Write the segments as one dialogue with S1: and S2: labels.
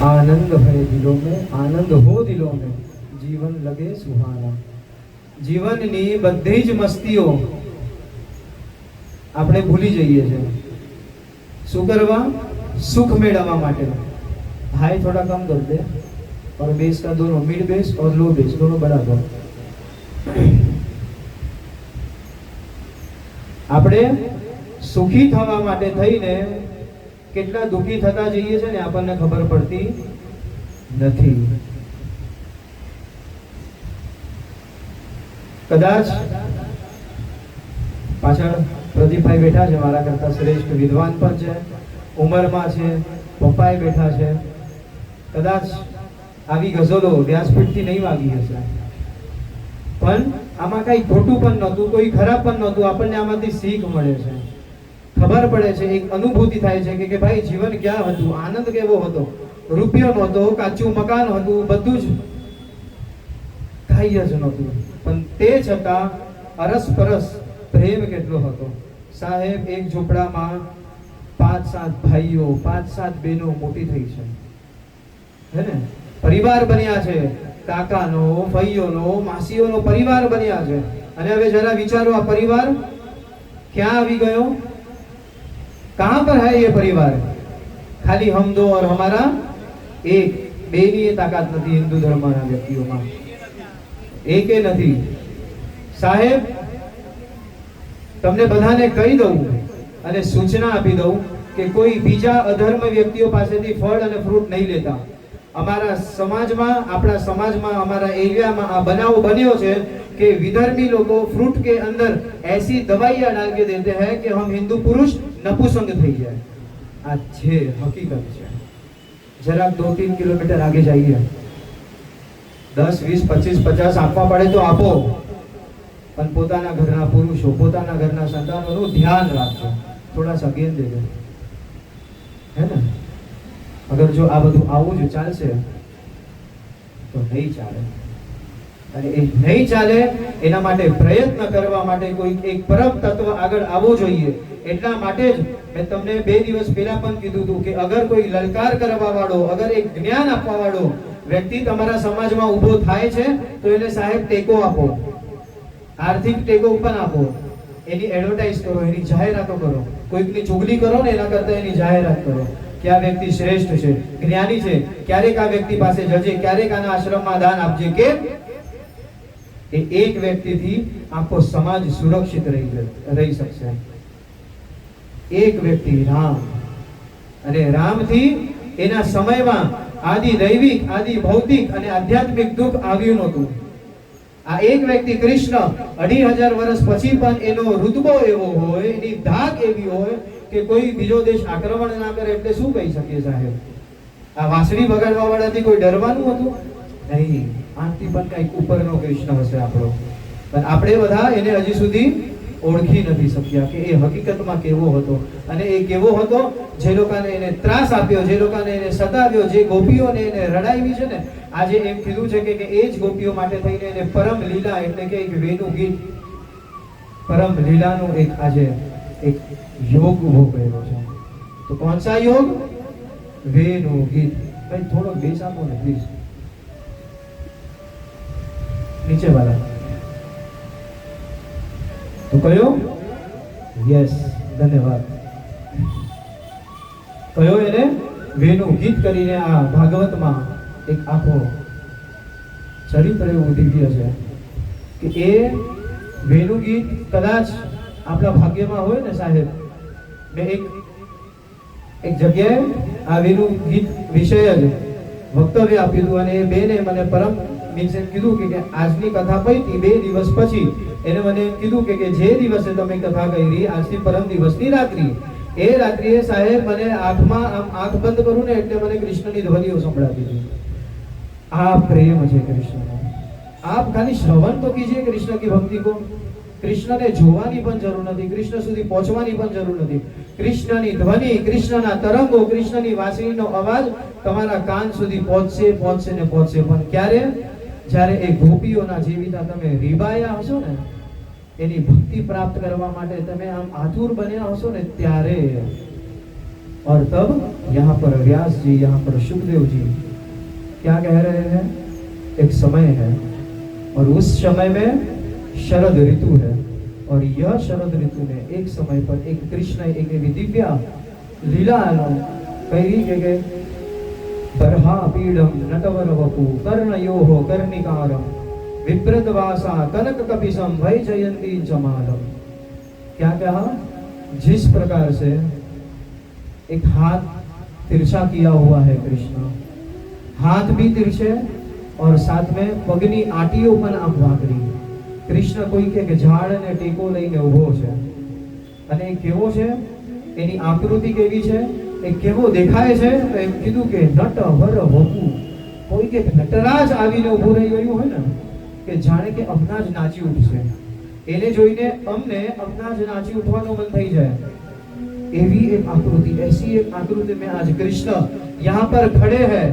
S1: आनंद है दिलों में, आनंद हो दिलों में, जीवन लगे सुहाना। जीवननी बધી જ મસ્તીઓ આપણે ભૂલી જઈએ છે। શું કરવા? સુખ મેળવવા માટે। हाई थोड़ा कम कर दे और बेस का दोनों, मिड बेस और लो बेस दोनों बराबर। આપણે સુખી થવા માટે થઈને કેટલા દુઃખી થતા જઈએ છે ને આપણને ખબર પડતી નથી। કદાચ પાછળ પ્રદીપભાઈ બેઠા છે, મારા કરતા શ્રેષ્ઠ વિદ્વાન પણ છે, ઉંમરમાં છે, પપ્પાએ બેઠા છે। કદાચ આવી ગઝલો વ્યાસપીઠથી નહીં વાગી હશે, પણ આમાં કઈ ખોટું પણ નહોતું, કોઈ ખરાબ પણ નહોતું। આપણને આમાંથી શીખ મળે છે, ખબર પડે છે, એક અનુભૂતિ થાય છે કે ભાઈ જીવન ક્યાં હતું, આનંદ કેવો હતો, રૂપિયો નહોતો, કાચું મકાન હતું, બધું જ કાંઈ જ નહોતું, પણ તે છતાં અરસપરસ પ્રેમ કેટલો હતો। સાહેબ એક ઝૂંપડામાં 5-7 ભાઈઓ, 5-7 બહેનો મોટી થઈ છે, હે ને, પરિવાર બન્યા છે, કાકાનો, ફઈઓનો, માસીઓનો પરિવાર બન્યા છે। અને હવે જરા વિચારો, આ પરિવાર ક્યાં આવી ગયો? कहां पर है ये परिवार? खाली हम दो और हमारा एक, बेनी ताकत नहीं हिंदू धर्म ना व्यक्तियों में, एक नहीं। साहेब तमने बधाने कही दऊं અને સૂચના આપી દઉં કે કોઈ બીજા અધર્મ વ્યક્તિઓ પાસેથી ફળ અને ફ્રૂટ નહીં લેતા। અમારા સમાજમાં, આપણા સમાજમાં, અમારા એરિયામાં આ બનાવ બન્યો છે कि विधर्मी लोगों फ्रूट के अंदर ऐसी दवाइयां डाल के देते हैं कि हम हिंदू पुरुष नपुसंग થઈ જાય। આ છે હકીકત છે। જરા 2-3 કિલોમીટર આગે જઈએ, 10, 20, 25, 50 આપવા પડે તો આપો, પણ પોતાના ઘરના પુરુષો, પોતાના ઘરના સંતાનોનું ધ્યાન રાખજો, થોડા सा गेंद देજો, है ना। अगर जो આ બધું આવું જ ચાલશે તો નહીં ચાલે। અને એ નહીં ચાલે એના માટે પ્રયત્ન કરવા માટે કોઈ એક પરમ તત્વ આગળ આવવો જોઈએ। એટલા માટે જ મેં તમને 2 દિવસ પહેલા પણ કીધું હતું કે અગર કોઈ લલકાર કરવા વાળો, અગર એક જ્ઞાન આપવા વાળો વ્યક્તિ તમારા સમાજમાં ઊભો થાય છે તો એને સાહેબ ટેકો આપો, આર્થિક ટેકો પણ આપો, એની એડવર્ટાઇઝ કરો, એની જાહેરાતો કરો। કોઈકની ચુગલી કરો ને એના કરતા એની જાહેરાત કરો કે આ વ્યક્તિ શ્રેષ્ઠ છે, જ્ઞાની છે, ક્યારેક આ વ્યક્તિ પાસે જજે, ક્યારેક આના આશ્રમમાં દાન આપજે। કે एक व्यक्ति थी आखो समाज सुरक्षित रही सकશે। एक व्यक्ति राम, અને રામ थी એના સમયમાં આદિ દૈવિક, આદि ભૌતિક અને આધ્યાત્મિક દુઃખ આવ્યું નહોતું। આ એક વ્યક્તિ કૃષ્ણ 2500 વર્ષ પછી પણ એનો રુતબો એવો હોય, એની ધાક એવી હોય કે કોઈ બીજો દેશ આક્રમણ ના કરે। એટલે શું કહી શકીએ સાહેબ? આ વાંસળી વગાડવા વાળાથી કોઈ ડરવાનું હતું નહીં। આથી પણ કંઈક ઉપરનો કૃષ્ણ હશે આપણો, પણ આપણે બધા એને હજી સુધી ઓળખી નથી શક્યા કે એ હકીકતમાં કેવો હતો। અને એ કેવો હતો જે લોકોને એને ત્રાસ આપ્યો, જે લોકોને એને સતાવ્યો, જે ગોપીઓને એને રડાવી છે ને, આજે એમ કીધું છે કે એ જ ગોપીઓ માટે થઈને એને પરમ લીલા એટલે કે એક વેનું ગીત, પરમ લીલાનો એક આજે એક યોગ ઉભો કર્યો છે। તો કોણ સા યોગ? વેનું ગીત। ભાઈ થોડો બેસ આપો ને પ્લીઝ, नीचे वाला तो कयो? यस, धन्यवाद। कयो એને વેનું ગીત કરીને આ ભાગવતમાં એક આખો ચરિત્ર એવું દિવ્ય છે કે એ વેનું ગીત કદાચ આપણા ભાગ્યમાં હોય ને સાહેબ। મેં એક જગ્યાએ આ વેનું ગીત વિષય જ વક્તવ્ય આપ્યું હતું અને એ બેને મને પરમ मीन्स एम कीधुं के आजनी कथा पईती 2 दिवस पछी एने मने एम कीधुं के जे दिवसे तमे कथा करी आजनी परम दिवसनी रात्रि, ए रात्रिए साहेब मने आंखमां आम आंख बंद करूं ने એટલે મને કૃષ્ણની ધ્વનિઓ સંભળાતી હતી। આ પ્રેમ છે કૃષ્ણનો। आप खाली श्रवण तो कीजिए कृष्ण की भक्ति को। कृष्णने જોવાની પણ જરૂર નથી, કૃષ્ણ સુધી પહોંચવાની પણ જરૂર નથી। કૃષ્ણની ધ્વનિ, કૃષ્ણના તરંગો, કૃષ્ણની વાંસળીનો અવાજ તમારા કાન સુધી પહોંચશે, પહોંચશે ને પહોંચશે। પણ ક્યારે? જ્યારે એ ગોપીઓના જીવિતા તમે રીબાયા હશો ને, એની ભક્તિ પ્રાપ્ત કરવા માટે તમે આમ આતુર બન્યા હશો ને, ત્યારે और तब यहाँ पर व्यास जी, यहाँ पर सुखदेव जी क्या कह रहे हैं? एक समय है और उस समय में शरद ऋतु है, और यह शरद ऋतु में एक समय पर एक कृष्ण एक एवी दिव्या लीला कही के बरहा पीडम नटवर वपु कर्णयोः कर्णिकारम विप्रतवासा कनक कपिसम भय जयंती जमालम। क्या कहा? जिस प्रकार से एक हाथ तिरछा किया हुआ है कृष्ण, हाथ भी तिरछे और साथ में पगनी आटीओ पण आम वाकड़ी। कृष्ण कोई के झाड़ ने टेको लईने ઊભો છે અને કેવો છે, એની આકૃતિ કેવી છે, એ કેવો દેખાય છે? તો એમ કીધું કે નટ વર વપુ, કોઈ કે નટરાજ આવીને ઊભું રહી ગયું હોય ને, કે જાણે કે હમણાં જ નાચી ઉઠશે, એને જોઈને અમને હમણાં જ નાચી ઉઠવાનું મન થઈ જાય, એવી एक आकृति, ऐसी एक आकृति में आज कृष्ण यहाँ पर खड़े हैं।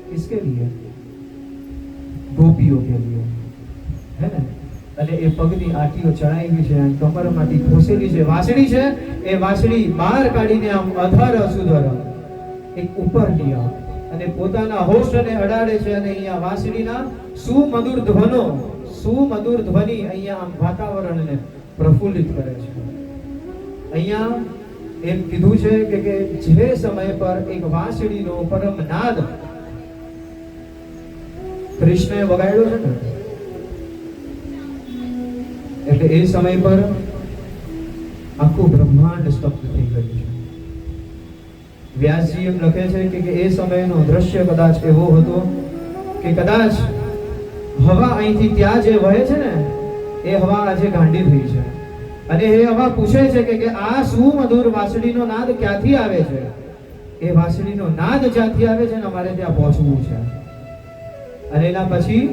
S1: किसके लिए? गोपियों के लिए, है ना? અને એ પગની આટીઓ ચડાવી છે, કમરમાંથી ખોસેલી છે વાસળી છે, એ વાસળી બહાર કાઢીને આમ અધર સુધર એક ઉપર લીયા અને પોતાના હોઠને અડાડે છે, અને અહીંયા વાસળીના સુમધુર ધ્વનો, સુમધુર ધ્વનિ અહીંયા આમ વાતાવરણને પ્રફુલ્લિત કરે છે। અહીંયા એમ કીધું છે કે જે સમય પર એક વાંસળીનો પરમ નાદ કૃષ્ણએ વગાડ્યો છે ને, એટલે એ સમય પર આખું બ્રહ્માંડ સ્તબ્ધ થઈ ગયું છે। વ્યાસજી એમ લખે છે કે એ સમયનો દ્રશ્ય કદાચ એવો હતો કે કદાચ હવા અહીંથી ત્યાં જે વહે છે ને, એ હવા આજે ગાંડી થઈ છે, અને એ હવા પૂછે છે કે આ સુમધુર વાંસળીનો નાદ ક્યાંથી આવે છે? એ વાંસળીનો નાદ જ્યાંથી આવે છે ને, અમારે ત્યાં પહોંચવું છે। અને એના પછી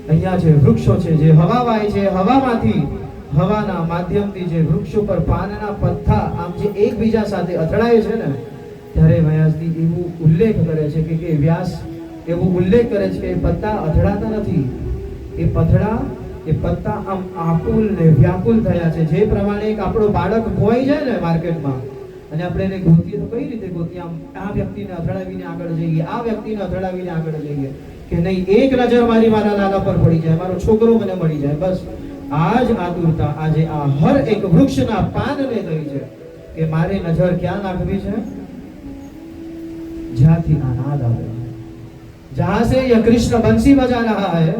S1: અહીંયા જે વૃક્ષો છે, જે હવા વાય છે, હવામાંથી, હવાના માધ્યમથી જે વૃક્ષો પર પાનના પત્તા આમ જે એકબીજા સાથે અથડાય છે ને, ત્યારે વ્યાસજી એવું ઉલ્લેખ કરે છે કે વ્યાસ એવું ઉલ્લેખ કરે છે કે એ પત્તા અથડાતા નથી, એ પત્તા આમ આકુલ ને વ્યાકુલ થયા છે। જે પ્રમાણે એક આપણો બાળક ખોવાઈ જાય ને માર્કેટમાં, અને આપણે એને ગોતીએ તો કઈ રીતે ગોતીએ? આમ આ વ્યક્તિને અથડાવીને આગળ જઈએ, આ વ્યક્તિને અથડાવીને આગળ જઈએ, કે નહીં એક નજર મારી મારા લાલા પર પડી જાય, મારો છોકરો મને મળી જાય, બસ આ જ આતુરતા આજે આ હર એક વૃક્ષના પાનને થઈ છે કે મારે નજર ક્યાં નાખવી છે? જ્યાંથી આ નાદ આવે, जहां से यह कृष्ण बंसी बजा रहा है,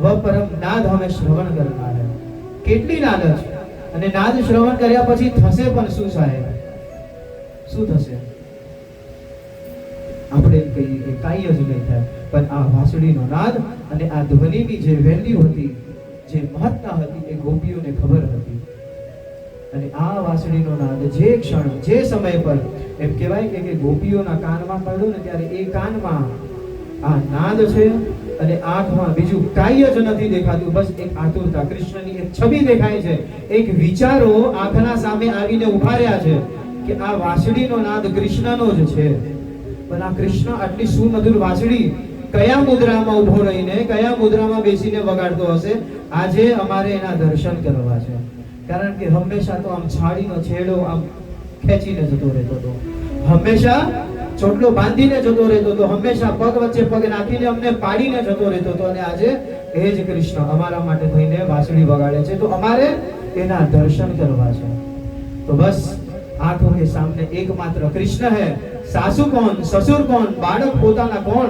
S1: वह परम नाद हमें श्रवण करना है। કેટલી નાદ છે, અને નાદ શ્રવણ કર્યા પછી થશે પણ શું સાહેબ? શું થશે? આપણે એમ કહીએ કે કાંઈ જ નહીં થાય, પણ આ વાંસળીનો નાદ અને આ ધ્વનિની જે વેલ્યુ હતી, જે મહત્તા હતી, એ ગોપીઓને ખબર હતી। અને આ વાંસળીનો નાદ જે ક્ષણ, જે સમય પર એમ કહેવાય કે ગોપીઓના કાનમાં પડ્યો ને, ત્યારે એ કાનમાં આ નાદ છે અને આંખમાં બીજું કાંઈ જ નથી દેખાતું, બસ એક આતુરતા, કૃષ્ણની એક છબી દેખાય છે, એક વિચારો આંખના સામે આવીને ઉભા રહ્યા છે કે આ વાંસળીનો નાદ કૃષ્ણનો જ છે। પણ આ કૃષ્ણ આટલી સુમધુર વાંસળી કયા મુદ્રામાં ઊભો રહીને, કયા મુદ્રામાં બેસીને વગાડતો હશે? આજે અમારે એના દર્શન કરવા છે, કારણ કે હંમેશા તો આમ છાડીનો છેડો આમ ખેંચીને જતો રહેતો હતો, હંમેશા ચોટલો બાંધીને જતો રહેતો હતો, હંમેશા પગ વચ્ચે પગ નાખીને અમને પાડીને જતો રહેતો હતો, અને આજે એ જ કૃષ્ણ અમારા માટે થઈને વાંસળી વગાડે છે, તો અમારે એના દર્શન કરવા છે। તો બસ आंखों के सामने एकमात्र कृष्ण है। सासू कौन, ससुर कौन, बाळक पोताना कौन,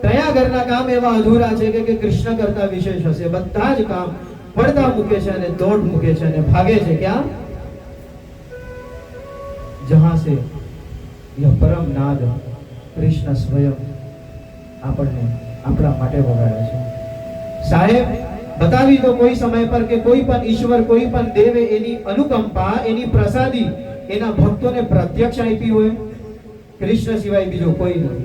S1: कया घरना काम एवा अधूरा छे के कृष्ण करता विशेष हशे? बधा ज काम પડદા મૂકે છે અને દોડ મૂકે છે અને ભાગે છે ક્યાં? जहां से यह परम नाद कृष्ण स्वयं આપણને આપણા માટે વગાડે છે। સાહેબ बतावी तो कोई समय पर के कोई पण ईश्वर, कोई पण देवे एनी अनुकंपा, एनी प्रसादी एना भक्तों ने प्रत्यक्ष आपी होय? कृष्ण सिवाय बीजो कोई नहीं।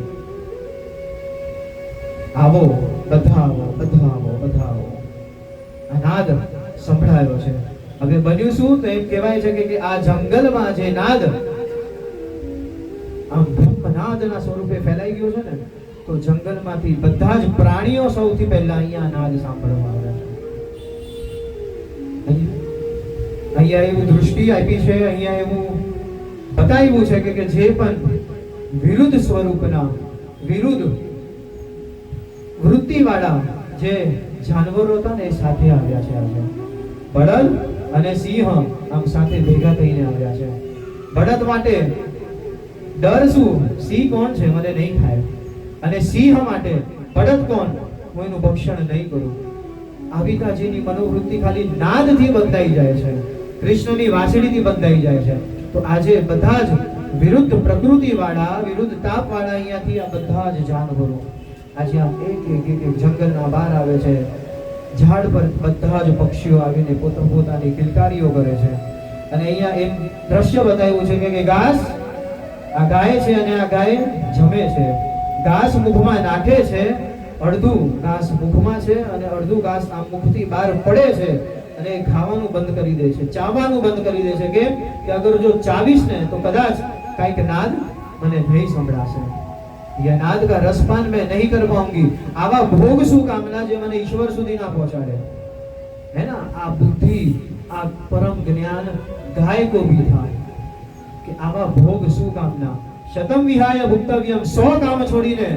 S1: आवो बधा आवो, बधा आवो, बधा आवो। नाद संभळायो छे। હવે બન્યું શું? તો એમ કહેવાય છે કે આ જંગલમાં જે નાદ આમ બ્રહ્મનાદના સ્વરૂપે ફેલાઈ ગયો છે ને, તો જંગલમાંથી બધા જ પ્રાણીઓ સૌથી પહેલા અહીંયા નાદ સાંભળવા આવે છે। અહીંયા એવું દૃષ્ટિ આપી છે, અહીંયા એવું બતાવ્યું છે કે જે પણ વિરુદ્ધ સ્વરૂપના વિરુદ્ધ વૃત્તિવાળા જે જાનવરો હતા ને એ સાથે આવ્યા છે. આજે બળદ અને સિંહ આમ સાથે ભેગા થઈને આવ્યા છે. બળદ માટે ડર શું? સિંહ કોણ છે? મને નહીં ખાય. અને સિંહ માટે બળદ કોણ? હું એનું ભક્ષણ નહીં કરું. આવિતાજીની મનોવૃત્તિ ખાલી નાદથી બદલાઈ જાય છે, કૃષ્ણની વાંસળીથી બદલાઈ જાય છે. તો આજે બધા જ વિરુદ્ધ પ્રકૃતિ વાળા, વિરુદ્ધ તાપ વાળા અહીંયાથી આ બધા જ જાનવરો આજે આમ એક જંગલના બહાર આવે છે. ઝાડ પર બધા જ પક્ષીઓ આવીને પોતાની કિલકારીઓ કરે છે. અને અહીંયા એમ દ્રશ્ય બતાવ્યું છે કે ઘાસ આ ગાય છે અને આ ગાય જમે છે. ઘાસ મુખમાં નાખે છે, અડધું ઘાસ મુખમાં છે અને અડધું ઘાસ આમ મુખથી બહાર પડે છે અને ખાવાનું બંધ કરી દે છે, ચાવવાનું બંધ કરી દે છે. કેમ કે અગર જો ચાવીશ ને તો કદાચ કાંઈક નાદ મને નહીં સંભળાશે, ये नाद का रसपान मैं नहीं कर पाऊंगी. आवा भोग શું કામના જે મને ઈશ્વર સુધી ના પહોંચાડે, है ना. આ બુદ્ધિ, આ પરમ જ્ઞાન ગાય को भी था કે આવા ભોગ શું કામના. શતમ વિહાય ભુક્તવ્યમ, 100 કામ છોડીને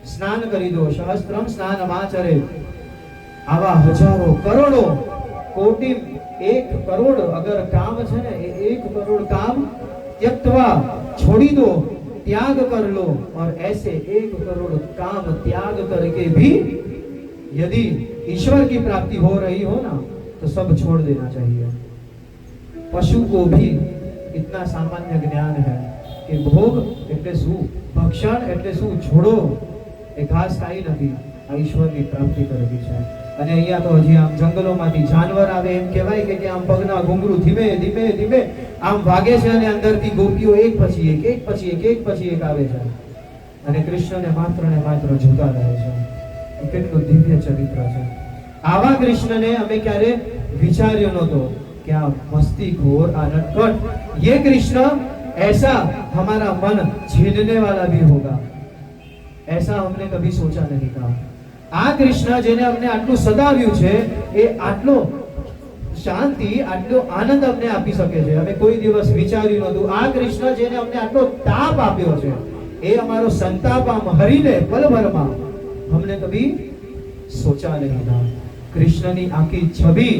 S1: સ્નાન કરી દો. સહસ્ત્રમ સ્નાન માચરે. આવા હજારો કરોડો કોટી 1 કરોડ અગર કામ છે ને એ 1 કરોડ કામ त्यक्तवा छोड़ी दो, त्याग कर लो. और ऐसे 1 करोड़ काम त्याग करके भी यदि ईश्वर की प्राप्ति हो रही हो ना तो सब छोड़ देना चाहिए. पशु को भी इतना सामान्य ज्ञान है कि भोग એટલે શું, ભક્ષણ એટલે શું, છોડો. એ ઘાસ કાઈ નથી, આ ઈશ્વરની પ્રાપ્તિ કરવી છે. અને અહીંયા તો હજી આમ જંગલોમાંથી જાનવર આવે એમ કહેવાય કે આમ પગના ઘૂંઘરું ધીમે ધીમે ધીમે આમ વાગે છે અને અંદરથી ગોપીઓ એક પછી એક આવે છે અને કૃષ્ણને માત્ર ને માત્ર જોતા રહે છે. કેટલું દિવ્ય ચરિત્ર છે. આવા કૃષ્ણને અમે ક્યારે વિચાર્યો નહોતો કે આ મસ્તીખોર, આ નટખટ, ये कृष्ण ऐसा हमारा मन छीनने वाला भी होगा, ऐसा हमने कभी सोचा नहीं था. આ કૃષ્ણ જેને અમને આટલું સદાવ્યું છે એ આટલો શાંતિ, આટલો આનંદ અમને આપી શકે છે, અમે કોઈ દિવસ વિચાર્યું નહોતું. આ કૃષ્ણ જેને અમને આટલો તાપ આપ્યો છે એ અમારો સંતાપ આમ હરીને પલભરમાં हमने कभी सोचा नहीं था. કૃષ્ણની આખી છબી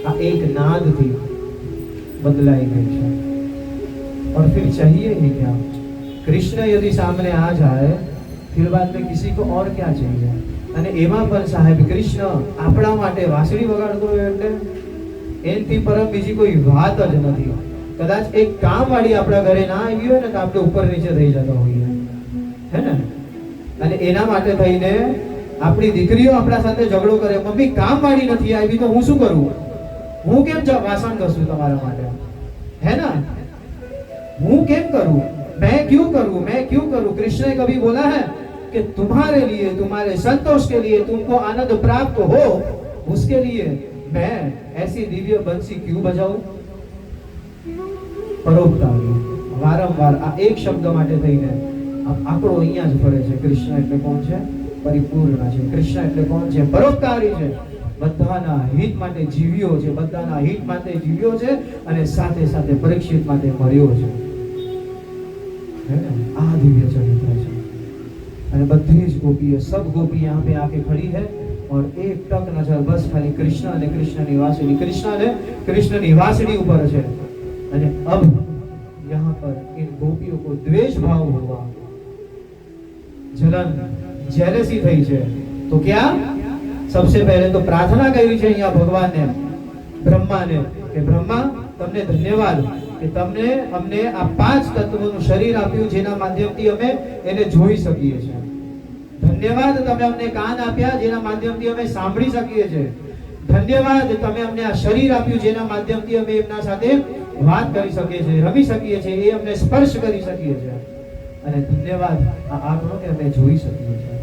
S1: આ એક નાદથી बदलाई गई है. और फिर चाहिए ही क्या? कृष्ण यदि सामने आ जाए फिर बाद में किसी को और क्या चाहिए? અને એમાં પણ સાહેબ કૃષ્ણ આપણા માટે વાંસળી વગાડતો હોય એટલે એનથી પરમ બીજી કોઈ વાત જ નથી. કદાચ એક કામવાળી આપણા ઘરે ના આવી હોય ને તો આપણે ઉપર નીચે થઈ જતા હોઈએ, હે ને. અને એના માટે થઈને આપણી દીકરીઓ આપણા સાથે ઝઘડો કરે, મમ્મી કામવાળી નથી આવી તો હું શું કરું, હું કેમ વાસણ ઘસું તમારા માટે, है ना, હું કેમ કरूं, मैं क्यों करूं. कृष्ण ने कभी बोला है कि तुम्हारे लिए, तुम्हारे संतोष के लिए, तुमको आनंद प्राप्त हो उसके लिए मैं ऐसी दिव्य बंसी क्यों बजाऊं. પરોપકારી. વારંવાર આ એક શબ્દ માટે થઈને આંકડો અહીંયા જ ફરે છે. કૃષ્ણ એટલે કોણ છે? પરિપૂર્ણ છે. કૃષ્ણ એટલે કોણ છે? પરોપકારી છે. બધાના હિત માટે જીવ્યો છે, બધાના હિત માટે જીવ્યો છે અને સાથે સાથે પરીક્ષિત માટે મર્યો છે. આ દિવ્ય ચરિત્ર છે. અને બધી જ गोपी, सब गोपी यहाँ पे आके खड़ी है और एक टक नजर बस खाली कृष्ण અને કૃષ્ણની વાંસળી, કૃષ્ણ અને કૃષ્ણની વાંસળી ઉપર છે. અને अब यहाँ पर इन गोपियों को द्वेष भाव हुआ, जलन, जेलसी થઈ છે. तो क्या? सबसे पहले तो प्रार्थना કરી છે અહીંયા ભગવાનને, બ્રહ્માને, કે બ્રહ્મા તમને ધન્યવાદ કે તમને અમને આ 5 તત્વોનું શરીર આપ્યું જેના માધ્યમથી અમે એને જોઈ શકીએ છીએ. ધન્યવાદ તમે અમને કાન આપ્યા જેના માધ્યમથી અમે સાંભળી શકીએ છીએ. ધન્યવાદ તમે અમને આ શરીર આપ્યું જેના માધ્યમથી અમે એમના સાથે વાત કરી શકીએ છીએ, રમી શકીએ છીએ, એ અમને સ્પર્શ કરી શકીએ છીએ. અને ધન્યવાદ આ આંખનો કે અમે જોઈ શકીએ છીએ.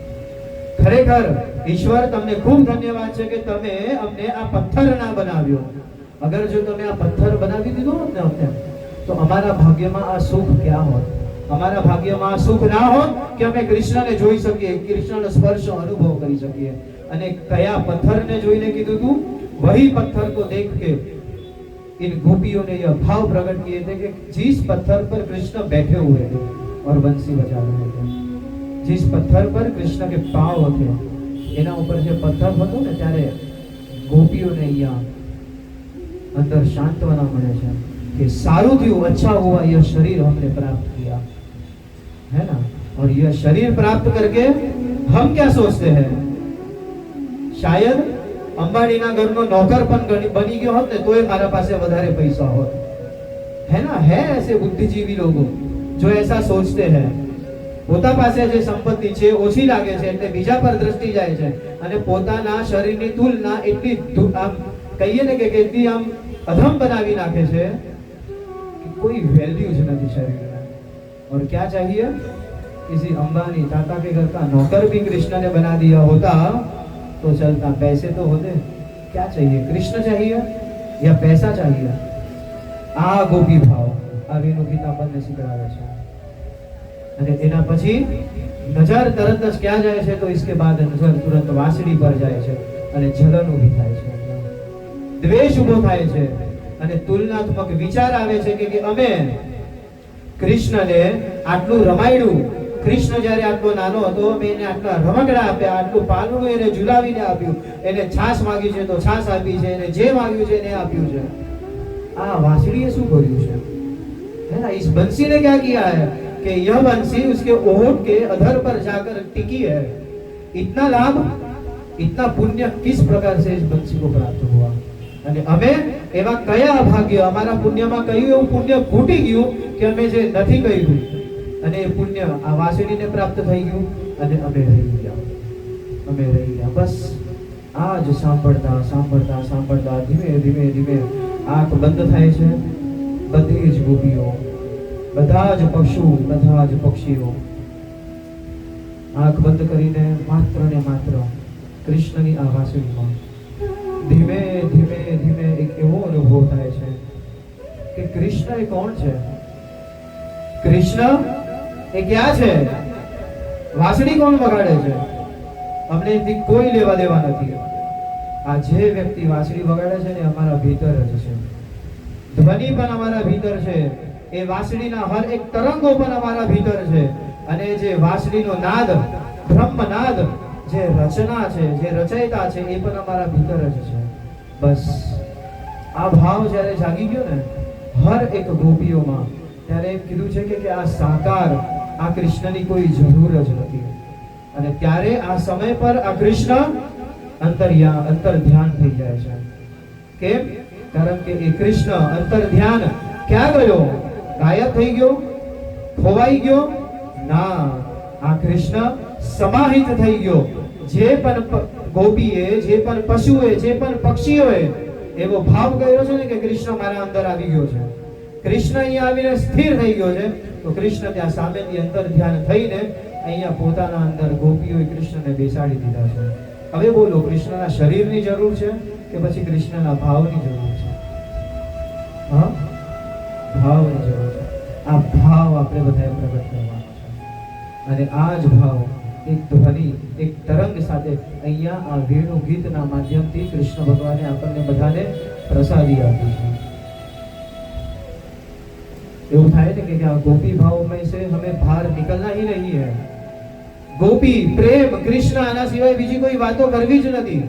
S1: ખરેખર ઈશ્વર તમને ખૂબ ધન્યવાદ છે કે તમે અમને આ પથ્થર ના બનાવ્યો. અગર જો તમે આ પથ્થર બનાવી દીધો હોત ને અમને તો અમારા ભાગ્યમાં આ સુખ ક્યાં હોત? અમારા ભાગ્યમાં આ સુખ ના હોત કે અમે કૃષ્ણને જોઈ શકીએ, કૃષ્ણનો સ્પર્શ અનુભવ કરી શકીએ. અને કયા પથ્થરને જોઈને કીધું તું? વહી પથ્થર કો દેખ કે इन गोपियों ने यह भाव प्रकट किए थे कि जिस पत्थर पर कृष्ण बैठे हुए थे और बंसी बजा रहे थे, जिस पत्थर पर कृष्ण के पांव थे, એના ઉપર જે પથ્થર હતો ને, ત્યારે ગોપીઓને અહીંયા अंदर सांत्वना મળે છે कि सारू थी अच्छा हुआ यह शरीर हमने प्राप्त किया, है ना। और यह शरीर प्राप्त करके हम क्या सोचते हैं, शायद अंबानीना घरनो नौकर पण बनी गयो होत ने तोय मारा पासे વધારે પૈસા હોત, है ना। है ऐसे बुद्धिजीवी लोग जो ऐसा सोचते हैं, પોતા પાસે જે સંપત્તિ છે ઓછી લાગે છે એટલે બીજા પર દ્રષ્ટિ જાય છે અને પોતાના શરીરની તુલના એટલી આમ કહીએ ને કે કેટલી આમ અધમ બનાવી નાખે છે कि कोई वैल्यू ज नहीं शरीर में। और क्या चाहिए, किसी अंबानी टाटा के घर का नौकर भी कृष्ण ने बना दिया होता तो चलता, पैसे तो होते। क्या चाहिए, कृष्ण चाहिए या पैसा चाहिए? आ गोपी भाव आ वेणु गीता આપણને શીખવાડે છે। અને એના પછી નજર તરત જ ક્યાં જાય છે, તો इसके बाद નજર તુરંત વાસળી પર જાય છે અને જલન ઊભી થાય છે, દ્વેષ ઊભો થાય છે અને તુલનાત્મક વિચાર આવે છે કે અમે કૃષ્ણને આટલું રમાડ્યું, કૃષ્ણ જ્યારે આટલો નાનો હતો અમે એને આટલા રમકડા આપ્યા, આટલું પાલણું એને ઝુલાવીને આપ્યું, એને છાશ માંગી છે તો છાશ આપી છે, એને જે માંગ્યું છે એને આપ્યું છે। આ વાસળીએ શું કર્યું છે, है ना। इस बंसी ने क्या किया है कि यह बंसी उसके ओठ के अधर पर जाकर टिकी है। इतना लाभ, इतना पुण्य किस प्रकार से इस बंसी को प्राप्त हुआ? અને અમે એવા કયા અભાગ્ય, અમારા પુણ્યમાં કયું એવું પુણ્ય ફૂટી ગયું કે અમે જે નથી કર્યું અને એ પુણ્ય આ વાસળીને પ્રાપ્ત થઈ ગયું અને અમે રહી ગયા। બસ આ જ સાંભળતા સાંભળતા સાંભળતા ધીમે ધીમે ધીમે આંખ બંધ થાય છે। બધી જ ગોપીઓ, બધા જ પશુ, બધા જ પક્ષીઓ આંખ બંધ કરીને માત્ર ને માત્ર કૃષ્ણની આ વાસળીમાં ધીમે ધીમે ધીમે એક એવો અનુભવ થાય છે કે કૃષ્ણ એ કોણ છે, કૃષ્ણ એ ક્યાં છે, વાસળી કોણ વગાડે છે, અમને એથી કોઈ લેવા દેવા નથી। આ જે વ્યક્તિ વાસળી વગાડે છે ને અમારા ભીતર જ છે, ધ્વનિ પણ અમારા ભીતર છે, એ વાસળીના હર એક તરંગો પણ અમારા ભીતર છે અને જે વાસળીનો નાદ, બ્રહ્મનાદ, જે રચના છે, જે રચયિતા છે એ પણ અમારા ભીતર જ છે। બસ આ ભાવ જ્યારે જાગી ગયો ને હર એક ગોપીઓમાં, ત્યારે એમ કીધું છે કે આ સાકાર, આ કૃષ્ણની કોઈ જરૂર જ નથી। અને ત્યારે આ સમય પર આ કૃષ્ણ અંતર ધ્યાન થઈ જાય છે। કેમ? કારણ કે એ કૃષ્ણ અંતર ધ્યાન ક્યાં ગયો, ગાયબ થઈ ગયો, ખોવાઈ ગયો? ના, આ કૃષ્ણ સમાહિત થઈ ગયો। જે પણ ગોપીએ, જે પણ પશુએ, જે પણ પક્ષીઓએ એવો ભાવ કર્યો છે ને કે કૃષ્ણ મારા અંદર આવી ગયો છે, કૃષ્ણ અહીંયા આવીને સ્થિર થઈ ગયો છે, તો કૃષ્ણ ત્યાં સામેથી અંતર ધ્યાન થઈને અહીંયા પોતાના અંદર ગોપીઓએ કૃષ્ણને બેસાડી દીધા છે। હવે બોલો, કૃષ્ણના શરીરની જરૂર છે કે પછી કૃષ્ણના ભાવની જરૂર છે? હા, ભાવની જરૂર છે। આ ભાવ આપણે બધાએ પ્રગટ કરવાનો છે અને આ જ ભાવ એક ધ્વનિ, એક તરંગ સાથે અહીંયા આ વેણુ ગીતના માધ્યમથી કૃષ્ણ ભગવાને આપણને બધાને પ્રસાદી આપી છે। એવું થાય ને કે આ ગોપી ભાવમય से हमें बाहर निकलना ही नहीं है। गोपी, प्रेम, कृष्ण આના સિવાય બીજી કોઈ વાતો કરવી જ નથી,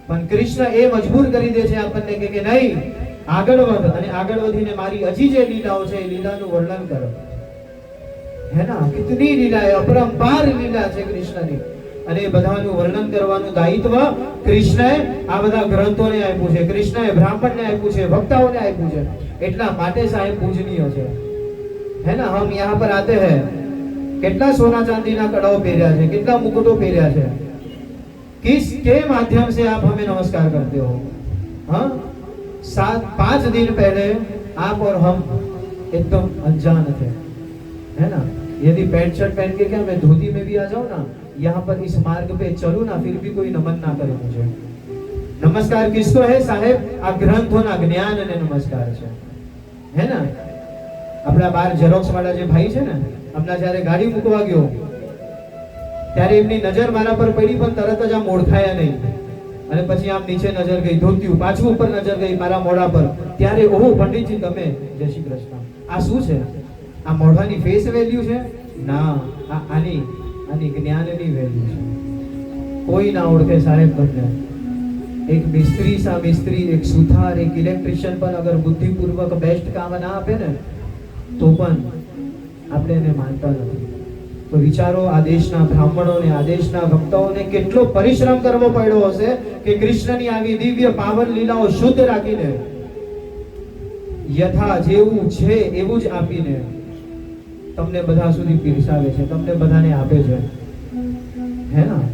S1: પણ કૃષ્ણ એ મજબૂર કરી દે છે આપણને કે નહીં, આગળ વધ અને આગળ વધીને મારી હજી જે લીલાઓ છે એ લીલાનું વર્ણન કરો, है ना। कितनी लीला है, अपरंपार लीला છે કૃષ્ણની અને એ બધાનું વર્ણન કરવાનું દાયિત્વ કૃષ્ણએ આ બધા ગ્રંથોને આપ્યું છે, કૃષ્ણએ બ્રાહ્મણને આપ્યું છે, ભક્તાઓને આપ્યું છે। એટલા માટે સાહેબ પૂજનીય છે, है ना। हम यहाँ पर आते हैं, કેટલા સોના ચાંદીના કડાઓ પહેર્યા છે, કેટલા મુकुटો પહેર્યા છે, किसके माध्यम से आप हमें नमस्कार करते हो? हाँ, 5 दिन पहले आप और हम एकदम अनजान थे, है ना। यदि पैंट शर्ट पहन के क्या मैं धोती में भी आ जाऊं ना, यहाँ पर इस मार्ग पे चलूं ना, फिर भी कोई नमन ना करे मुझे। नमस्कार किसको है साहेब? आ ग्रंथोना ज्ञान ने नमस्कार है ना। अपना बार जेरोक्स वाला जे भाई છે ને, હમણાં જ્યારે ગાડી મૂકવા ગયો ત્યારે એમની નજર મારા પર પડી પણ તરત જ આમ ઓળખાયા નહીં, અને પછી આમ નીચે નજર ગઈ, ધોત્યું, પાછું ઉપર નજર ગઈ મારા મોઢા પર, ત્યારે ઓહો પંડિતજી તમે, જય શ્રી કૃષ્ણ. આ શું છે? આ મોઢાની ફેસ વેલ્યુ છે? ના, આની જ્ઞાનની વેલ્યુ છે. કોઈ ના ઓળખે સાહેબ તમને. એક મિસ્ત્રી સા મિસ્ત્રી, એક સુથાર, એક ઇલેક્ટ્રિશિયન પણ અગર બુદ્ધિપૂર્વક બેસ્ટ કામ ના આપે ને તો પણ આપણે એને માનતા નથી. તો વિચારો, આ દેશના બ્રાહ્મણોને, આ દેશના ભક્તોને કેટલો પરિશ્રમ કરવો પડ્યો હશે કે કૃષ્ણની આવી દિવ્ય પાવન લીલાઓ શુદ્ધ રાખીને, યથા જેવું છે એવું જ આપીને તમને બધા સુધી પીરસાવે છે, તમને બધાને આપે છે, હે ના?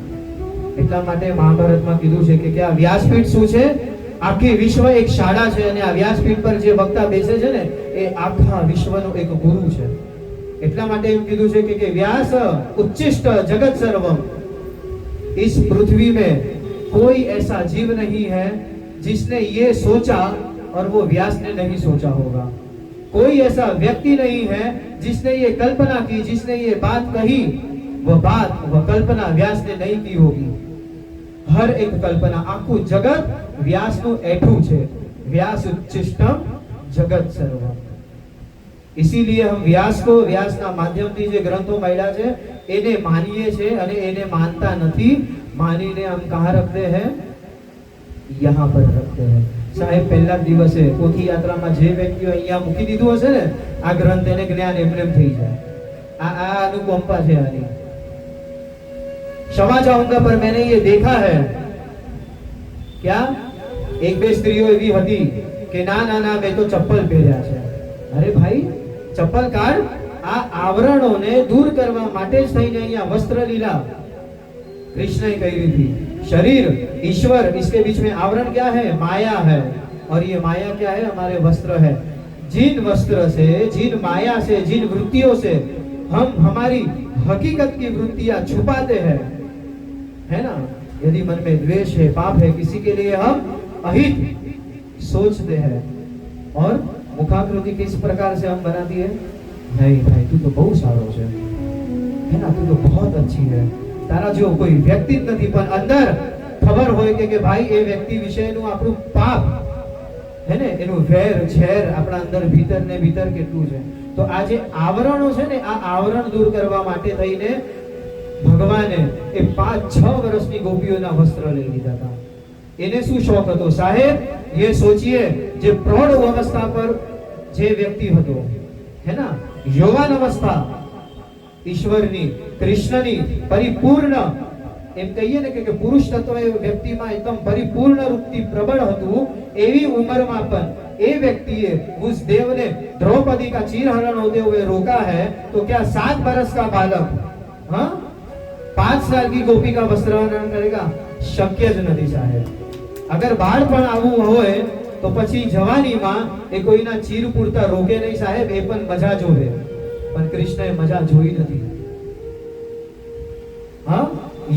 S1: એટલા માટે મહાભારતમાં કીધું છે કે આ વ્યાસપીઠ શું છે? આખી વિશ્વ એક શાળા છે, અને આ વ્યાસપીઠ પર જે વક્તા બેસે છે ને એ આખા વિશ્વનો એક ગુરુ છે. એટલા માટે એમ કીધું છે કે व्यास उच्चिष्ट जगत सर्वम, इस पृथ्वी में कोई ऐसा जीव नहीं है जिसने ये सोचा और वो व्यास ने नहीं सोचा होगा. कोई ऐसा व्यक्ति नहीं है जिसने ये कल्पना की, जिसने ये बात कही, वह कल्पना व्यास ने नहीं की होगी. हर एक कल्पना, आखું જગત વ્યાસનું એઠું છે. व्यास उच्चिष्टम जगत सर्वम. इसीलिए हम व्यास को, व्यासના માધ્યમથી જે ગ્રંથો મળ્યા છે એને માનીએ છે, અને એને માનતા નથી. માનીને हम कहाँ रखते हैं? यहाँ पर रखते हैं. સાહેબ પહેલા દિવસે પોથી યાત્રામાં જે વ્યક્તિઓ અહીંયા મૂકી દીધું હશે ને આ ગ્રંથ, એને જ્ઞાન એમને થઈ જાય. આ અનુકંપા છે આની. क्षमा चाहूंगा पर मैंने ये देखा है. क्या? एक બે સ્ત્રીઓ એવી હતી કે ના ના ના મેં તો ચપ્પલ પહેર્યા છે. અરે ભાઈ, ચપ્પલ કાઢ. આ આવરણોને દૂર કરવા માટે જ થઈને અહીંયા વસ્ત્ર લીલા कृष्ण ने कही थी. शरीर, ईश्वर, इसके बीच में आवरण क्या है? माया है. और ये माया क्या है? हमारे वस्त्र है. जिन वस्त्र से, जिन माया से, जिन वृत्तियों से हम हमारी हकीकत की वृत्तियां छुपाते हैं, है ना? यदि मन में द्वेष है, पाप है, किसी के लिए हम अहित सोचते हैं, और मुखाकृति किस प्रकार से हम बनाती है? नहीं भाई तू तो बहुत सारो है, ना? तू तो बहुत अच्छी है. તારા જો કોઈ વ્યક્તિ જ નથી, પણ અંદર ખબર હોય કે ભાઈ એ વ્યક્તિ વિશેનું આપણું પાપ હે ને, એનું વેર ઝેર આપણા અંદર ભીતર ને ભીતર કેટલું છે. તો આ જે આવરણો છે ને, આ આવરણ દૂર કરવા માટે થઈને ભગવાને એ 5-6 વર્ષની ગોપીઓના વસ્ત્ર લઈ લીધા હતા. એને શું શોખ હતો સાહેબ? ये सोचिए, જે પ્રૌઢ અવસ્થા પર જે વ્યક્તિ હતો, હે ના, યુવાન અવસ્થા, ઈશ્વરની, કૃષ્ણની પરિપૂર્ણ, એમ કહીએ ને કે પુરુષ તત્વ એ વ્યક્તિમાં એકદમ પરિપૂર્ણ રૂપથી પ્રબળ હતું. એવી ઉંમરમાં પણ એ વ્યક્તિએ उस देव ने द्रौपदी का चीरहरण होते हुए रोका है, तो क्या 7 बरस का बालक, हाँ, 5 साल की गोपी का वस्त्रहरण करेगा? शक्य જ નથી સાહેબ. અગર બાળપણ આવું હોય તો પછી જવાનીમાં એ કોઈના ચીર પૂરતા રોકે નહીં સાહેબ, એ પણ મજા જોવે. પણ કૃષ્ણએ મજા જોઈ નથી. હા,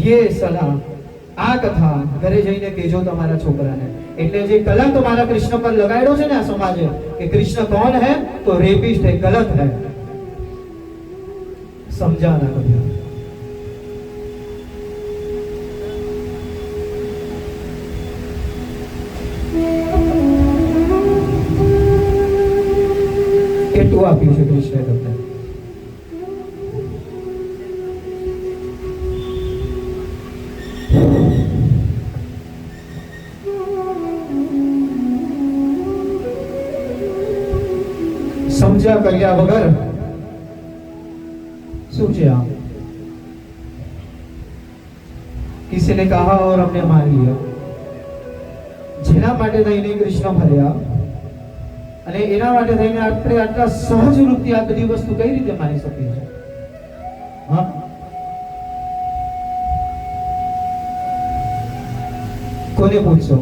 S1: ये सलाह, આ કથા ઘરે જઈને કહેજો તમારા છોકરાને. એટલે જે કલંક તમારા કૃષ્ણ પર લગાડ્યો છે ને આ સમાજે કે કૃષ્ણ કોણ है? तो रेपिस्ट है, गलत है. समझाना कभी. કેટલું આપ્યું છે કૃષ્ણએ તમને? समझा કર્યા વગર શું છે આ? किसी ने कहा और हमने मान लिया. જેના માટે થઈને કૃષ્ણ ફર્યા અને એના માટે થઈને આપણે આટલા સહજ રૂપથી આ બધી વસ્તુ કઈ રીતે માની શકીએ છીએ? હા, કોને પૂછશો?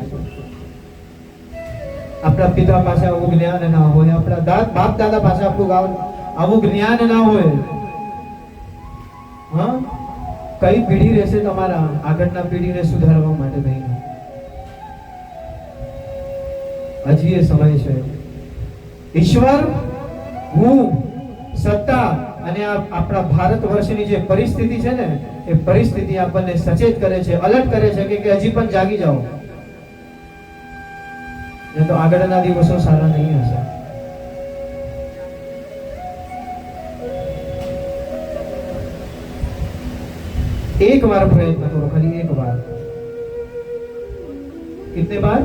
S1: આપણા પિતા પાસે આવું જ્ઞાન ના હોય, આપણા બાપ દાદા પાસે આપણું આવું જ્ઞાન ના હોય, હા, કઈ પેઢી રહેશે તમારા આગળના પેઢીને સુધારવા માટે થઈને? હજી એ સમય છે. ઈશ્વર, હું, સત્તા અને આપણા ભારત વર્ષની જે પરિસ્થિતિ છે ને, એ પરિસ્થિતિ આપણને સચેત કરે છે, અલર્ટ કરે છે કે હજી પણ જાગી જાઓ. ને તો આગળના દિવસો સારા નહીં હશે. एक बार प्रयत्न करो, खाली एक बार. कितने बार?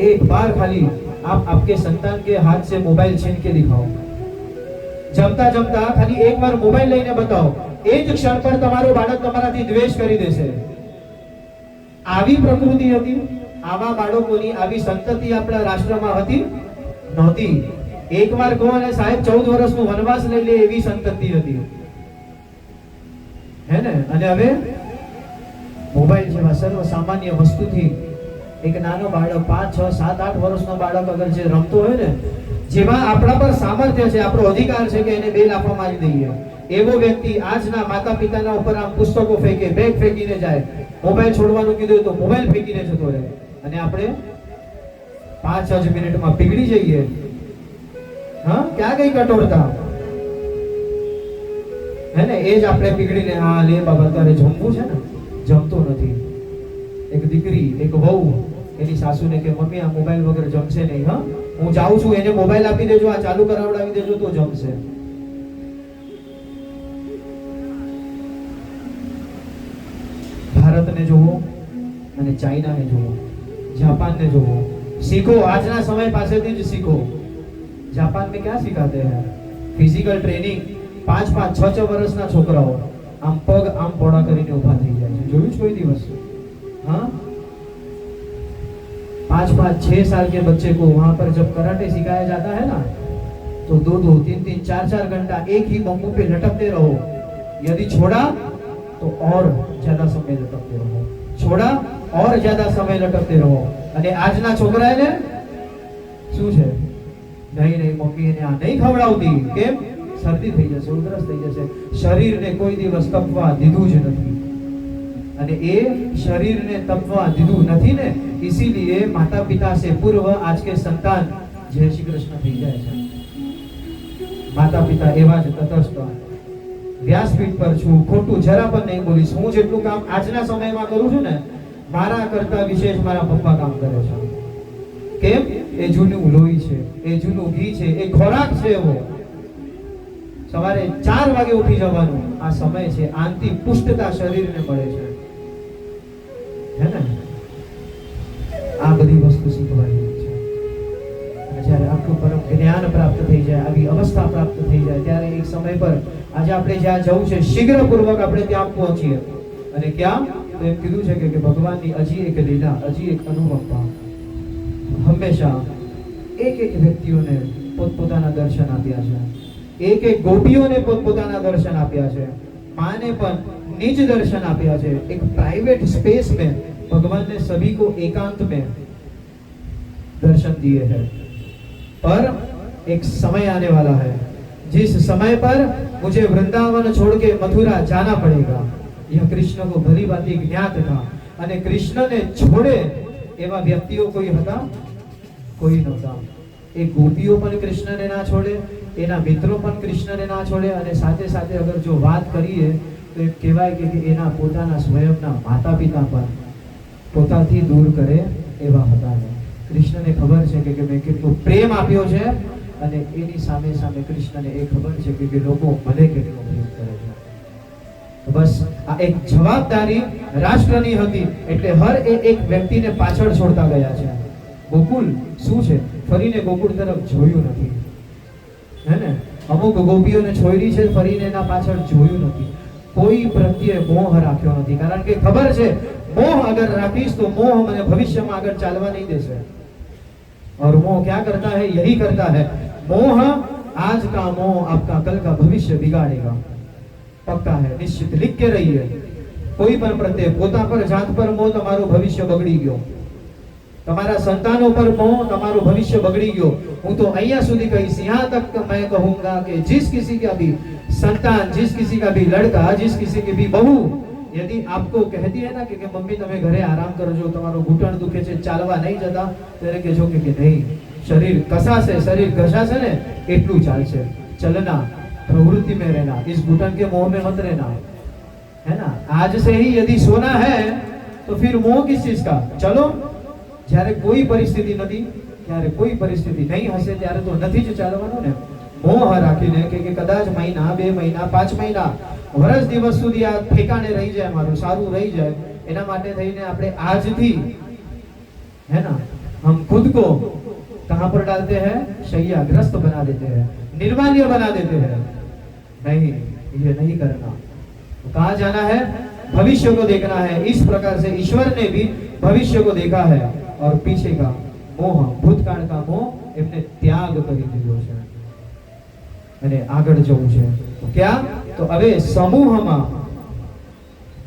S1: एक बार खाली आप आपके संतान के हाथ से मोबाइल छीन के दिखाओ. जमता जमता खाली एक बार मोबाइल લઈને બતાવો. એ જ ક્ષણ પર તમારું બાળક તમારાથી દ્વેષ કરી દેશે. આવી પ્રકૃતિ હતી, આવા બાળકોની આવી સંતતિ આપણા રાષ્ટ્રમાં હતી નહોતી. એકવાર કહો અને સાહેબ 14 વર્ષનો વનવાસ લઈ લે એવી સંતતિ હતી, હે ને? અને હવે મોબાઈલ જેવા સર્વ સામાન્ય વસ્તુથી એક નાનો બાળક 5, 6, 7, 8 વર્ષનો બાળક અગર જે રમતો હોય ને, જેમાં આપણા પર સામર્થ્ય છે, આપણો અધિકાર છે કે એને બે લાફા મારી દઈએ, એવો વ્યક્તિ આજના માતા પિતાના ઉપર આમ પુસ્તકો ફેંકે, બેગ ફેંકીને જાય, મોબાઈલ છોડવાનું કીધું તો મોબાઈલ ફેંકીને જતો રહે, અને આપણે 5 જ મિનિટમાં પીગળી જઈએ. હા, ક્યાં ગઈ કઠોરતા? હે ને? એ જ આપણે પીગળીને, હા લે બાબા તારે જમવું છે ને, જમતો નથી. એક દીકરી, એક વહુ એની સાસુને કે મમ્મી આ મોબાઈલ વગર જમશે નહીં, હા હું જાઉં છું, એને મોબાઈલ આપી દેજો, આ ચાલુ કરાવડાવી દેજો તો જમશે. ભારતને જોવો અને ચાઇનાને જોવો, જાપાનને જોવો, सीखो, આજના સમય પાસેથી જ सीखो. जापान में क्या सिखाते हैं? Physical training. 5, 5, 6 વર્ષના છોકરાઓ આમ પગ આમ પોડા કરીને ઊભા થઈ જાય છે. જોયું છે કોઈ દિવસ? हाँ, 5, 5, 6 साल के बच्चे को वहां पर जब कराटे सिखाया जाता है ना, तो 2, 2, 3, 3, 4, 4 घंटा एक ही बम्बू पे लटकते रहो. यदि छोड़ा तो और ज्यादा समय लटकते रहो, छोड़ा और ज्यादा समय लटकते रहो. અને આજના છોકરાને શું છે? નહીં નહીં મમ્મી એને આ નહીં ખવડાવતી, કેમ? શરદી થઈ જશે, ઉધરસ થઈ જશે. શરીરને કોઈ દિવસ તપવા દીધું જ નથી, અને એ શરીરને તપવા દીધું નથી ને, इसीलिए माता पिता से पूर्व आज के संतान जय श्री कृष्ण થઈ જાય છે. માતા પિતા એવા જ તટસ્થ. વ્યાસપીઠ પર છું, ખોટું જરા પણ નહીં બોલીશ. હું જેટલું કામ આજના સમયમાં કરું છું ને, મારા કરતા વિશેષ મારા પપ્પા કામ કરે છે. કેમ? એ જૂનું લોહી છે, એ જૂનું ઘી છે, એ ખોરાક છે. એવો સવારે 4 વાગે ઉઠી જવાનું આ સમય છે, આંતિ પુષ્ટતા શરીરને મળે છે, હે ને? આ બધી વસ્તુ શીખવાની છે. અને જ્યારે આટલું પરમ જ્ઞાન પ્રાપ્ત થઈ જાય, આવી અવસ્થા પ્રાપ્ત થઈ જાય, ત્યારે એક સમય પર આજે આપણે જ્યાં જવું છે, શીઘ્રપૂર્વક આપણે ત્યાં પહોંચીએ. અને ક્યાં? તો એમ કીધું છે કે ભગવાનની હજી એક લીલા, હજી એક અનુભવતા. હંમેશા એક એક વ્યક્તિઓને પોતપોતાના દર્શન આપ્યા છે, એક એક ગોપીઓને પોતપોતાના દર્શન આપ્યા છે, માને પણ निज दर्शन आप्या है. एक प्राइवेट स्पेस में भगवान ने सभी को एकांत में दर्शन दिए हैं. पर एक समय आने वाला है जिस समय पर मुझे वृंदावन छोड़ के मथुरा जाना पड़ेगा. यह कृष्ण को भली भांति ज्ञात था. અને કૃષ્ણને છોડે એવા વ્યક્તિઓ કોઈ હતા? કોઈ નહોતા. એ ગોપીઓ પણ કૃષ્ણને ના છોડે, એના મિત્રો પણ કૃષ્ણને ના છોડે, અને સાથે સાથે અગર જો વાત કરીએ તો એ કહેવાય કે એના પોતાના સ્વયંના માતા પિતા પણ પોતાથી દૂર કરે એવા હતા. કૃષ્ણને ખબર છે કે મેં કેટલો પ્રેમ આપ્યો છે, અને એની સામે સામે કૃષ્ણને એ ખબર છે કે લોકો મને કેટલો પ્રેમ કરે છે. બસ આ એક જવાબદારી રાષ્ટ્રની હતી, એટલે હર એક વ્યક્તિને પાછળ છોડતા ગયા છે. ગોકુળ શું છે? ફરીને ગોકુળ તરફ જોયું નથી, હે ને? અમુક ગોપીઓને છોડી છે, ફરીને એના પાછળ જોયું નથી. કોઈ પ્રત્યે મોહ રાખ્યો નથી, કારણ કે ખબર છે મોહ અગર રાખીશ તો મોહ મને ભવિષ્યમાં આગળ ચાલવા નહીં દેશે. और मोह क्या करता है? यही करता है. मोह आज का मोह आपका कल का भविष्य बिगाड़ेगा. पक्का है, निश्चित लिख के रहिए. કોઈ પણ પ્રત્યે પોતા પર જાત પર મોહ, તમારું ભવિષ્ય બગડી ગયો. તમારા સંતાનો પર મોહ, તમારું ભવિષ્ય બગડી ગયો. હું તો અહીંયા સુધી કહીશ, यहाँ तक मैं कहूंगा कि जिस किसी का भी संतान, जिस किसी का भी लड़का, जिस किसी की भी बहू यदि आपको कहती है ना कि मम्मी તમે ઘરે આરામ કરજો, તમારો ઘૂંટણ દુખે છે, ચાલવા નહીં જતા, ત્યારે કહેજો કે નહીં, શરીર કસાશે, શરીર ઘસાશે ને એટલું ચાલશે. चलना, प्रवृत्ति में रहना, इस घुटन के मोह में मत रहना, है ना? आज से ही यदि सोना है तो फिर मोह किस चीज का? चलो, જ્યારે કોઈ પરિસ્થિતિ નથી ત્યારે કોઈ પરિસ્થિતિ નહીં હશે ત્યારે તો નથી જ ચાલવાનું ને. મોહ રાખીને કે કદાચ મહિના, 2 મહિના, 5 મહિના, વર્ષ દિવસ સુધી આ ઠેકાણે રહી જાય, મારું સારું રહી જાય, એના માટે થઈને આપણે આજથી है ना हम खुद को कहां पर डालते हैं? शय्याग्रस्त बना देते हैं, निर्माल्य बना देते हैं. नहीं, ये नहीं करना. तो कहां जाना है? भविष्य को देखना है. इस प्रकार से ईश्वर ने भी भविष्य को देखा है और पीछे का मोह, भूतकाળ का मोह એમને ત્યાગ કરી દીધો છે અને આગળ જવું છે. તો ક્યાં? તો હવે સમૂહમાં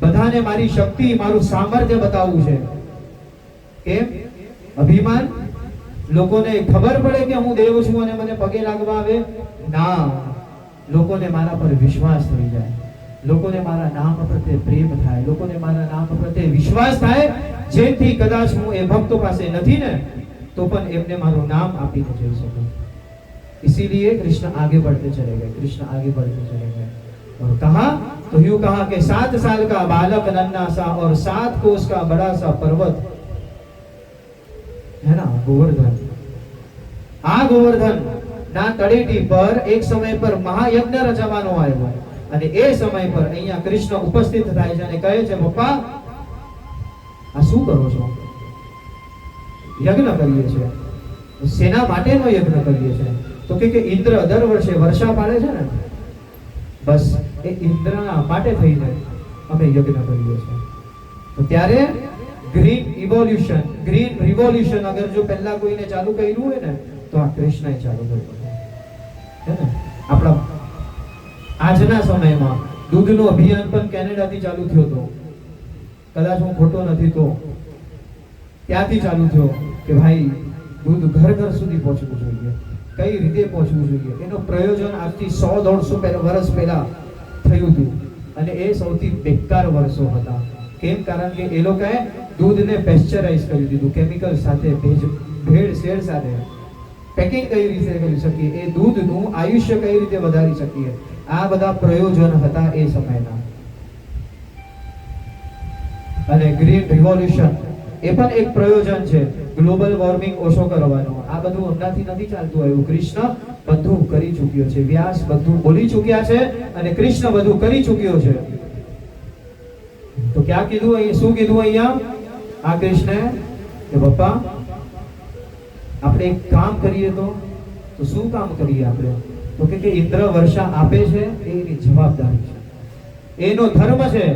S1: બધાને મારી શક્તિ, મારું સામર્થ્ય બતાવવું છે. કેમ? અભિમાન? લોકોને ખબર પડે કે હું દેવ છું અને મને પગે લાગવા આવે? ના, લોકોને મારા પર વિશ્વાસ થઈ જાય, લોકોને મારા નામ પ્રત્યે પ્રેમ થાય, લોકોને મારા નામ પ્રત્યે વિશ્વાસ થાય, જેથી કદાચ હું એ ભક્તો પાસે નથી ને तो પણ એમને મારું નામ આપીને જઈ શકું. इसीलिए कृष्ण आगे बढ़ते चले गए, कृष्ण आगे बढ़ते चले गए. और कहा तो यूं कहा कि 7 साल का बालक नन्हा सा और 7 कोस का बड़ा सा पर्वत है ना, गोवर्धन. આ ગોવર્ધન ના તળેટી પર એક સમય પર મહાયજ્ઞ રચવાનો આવ્યો અને એ સમય પર અહીંયા કૃષ્ણ ઉપસ્થિત થાય છે અને કહે છે, પપ્પા આ શું કરો છો? યજ્ઞ કરીએ છીએ. સેના માટેનો યજ્ઞ કરીએ છીએ. તો કે ઇન્દ્ર દર વર્ષે વર્ષા પાડે છે ને, બસ એ ઇન્દ્રના માટે થઈને અમે યજ્ઞ કરીએ છીએ. તો ત્યારે ગ્રીન ઇવોલ્યુશન, ગ્રીન રિવોલ્યુશન અગર જો પહેલા કોઈને ચાલુ કર્યું હોય ને તો આ કૃષ્ણએ ચાલુ કર્યું છે ને. આપણા આજના સમયમાં દૂધનું અભિયાન પણ કેનેડાથી ચાલુ થયો હતો, કદાચ હું ખોટો નથી તો ત્યાંથી ચાલુ થયો કે ભાઈ દૂધ ઘર ઘર સુધી પહોંચવું જોઈએ, કઈ રીતે પહોંચવું જોઈએ. એનો પ્રયોજન આજથી 100-150 વર્ષ પહેલા થયું હતું અને એ સૌથી બેકાર વર્ષો હતા. કેમ? કારણ કે એ લોકોએ દૂધને પેસ્ચરાઇઝ કરી દીધું, કેમિકલ સાથે, ભેળસેળ સાથે. પેકિંગ કઈ રીતે કરી શકીએ, એ દૂધનું આયુષ્ય કઈ રીતે વધારી શકીએ, આ બધા પ્રયોજન હતા એ સમયના. અને ગ્રીન રિવોલ્યુશન એ પણ એક પ્રયોજન છે, ગ્લોબલ વોર્મિંગ ઓછો કરવાનો. આ બધું હમણાંથી નથી ચાલતું આવ્યું, કૃષ્ણ બધું કરી ચૂક્યો છે, વ્યાસ બધું બોલી ચૂક્યા છે અને કૃષ્ણ બધું કરી ચૂક્યો છે. તો ક્યાં કીધું અહીંયા? શું કીધું અહીંયા આ કૃષ્ણે? કે પપ્પા આપણે એક કામ કરીએ તો શું કામ કરીએ આપણે? તો કે ઇન્દ્ર વર્ષા આપે છે, એની જવાબદારી છે, એનો ધર્મ છે.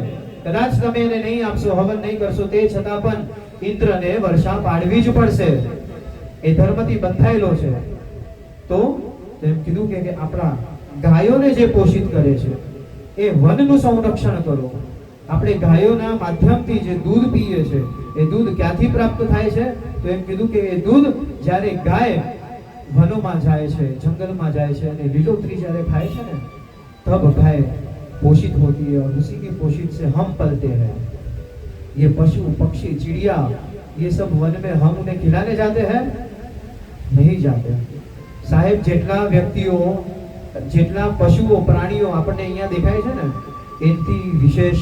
S1: કદાચ તમે એને નહીં આપશો, હવન નહીં કરશો, તે છતાં પણ ઇન્દ્રને વર્ષા પાડવી જ પડશે. એ ધર્મથી બંધાયેલો છે. તો એમ કીધું કે આપણા ગાયોને જે પોષિત કરે છે એ વનનું સંરક્ષણ કરો. આપણે ગાયોના માધ્યમથી જે દૂધ પીએ છે એ દૂધ ક્યાંથી પ્રાપ્ત થાય છે? તો એમ કીધું કે એ દૂધ જ્યારે ગાય વનોમાં જાય છે, જંગલમાં જાય છે અને લીલોતરી જ્યારે ખાય છે ને તબ ગાય पोषित होती है और उसी के पोषित से हम पलते हैं. ये पशु पक्षी चिड़िया ये सब वन में हम उन्हें खिलाने जाते हैं? नहीं जाते. साहेब જેટલા વ્યક્તિઓ, જેટલા પશુઓ, પ્રાણીઓ આપણને અહીંયા દેખાય છે ને એનથી વિશેષ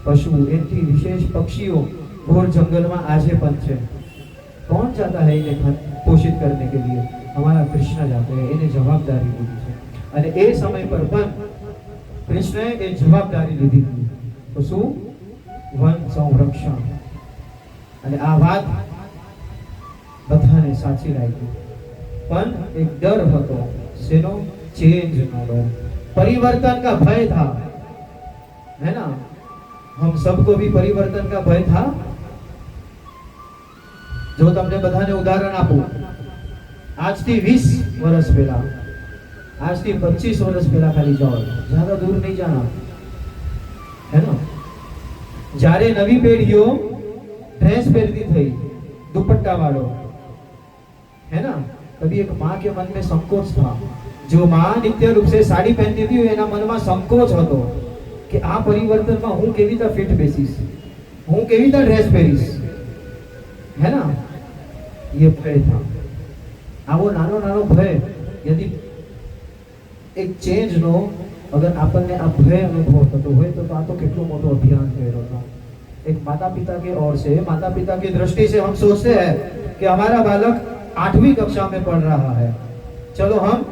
S1: પશુ, એનથી વિશેષ પક્ષીઓ ઘોર જંગલમાં આજે પણ છે. कौन जाता है इन्हें पोषित करने के लिए? हमारा कृष्ण जाते हैं. એને જવાબદારી લીધી છે અને એ સમય પર પણ કૃષ્ણએ એ જવાબદારી લીધી હતી. તો શું? વન સંરક્ષણ. અને આ વાત બધાને સાચી લાગી, પણ એક ડર હતો. શેનો? ચેન્જનો ડર, परिवर्तन का भय था, है ना. हम सबको भी परिवर्तन का भय था. જો તમને બધાને ઉદાહરણ આપું, આજથી 20 વર્ષ પહેલા, આજથી 25 વર્ષ પહેલા ખાલી જાઓ, જ્યાદા દૂર નહીં જાना, है ना. જ્યારે નવી પેઢીઓ ડ્રેસ પહેરતી થઈ, दुपट्टा वालों, है ना, तभी एक माँ के मन में संकोच था. जो माँ नित्य रूप से साड़ी पहनती थी એના મનમાં સંકોચ હતો કે આ પરિવર્તનમાં હું કેવી રીતે ફિટ બેસીશ, હું કેવી રીતે ડ્રેસ પહેરીશ, है ना. ये भय था. આવો નાનો નાનો ભય, यदि એક ચેન્જ નો અગર આપણને આ ભય અનુભવ થતો હોય તો આ તો કેટલો મોટો અભિયાન થઈ રહ્યો હતો. एक माता पिता के ओर से, माता पिता की दृष्टि से हम सोचते हैं कि हमारा बालक 8वीं कक्षा में पढ़ रहा है, चलो हम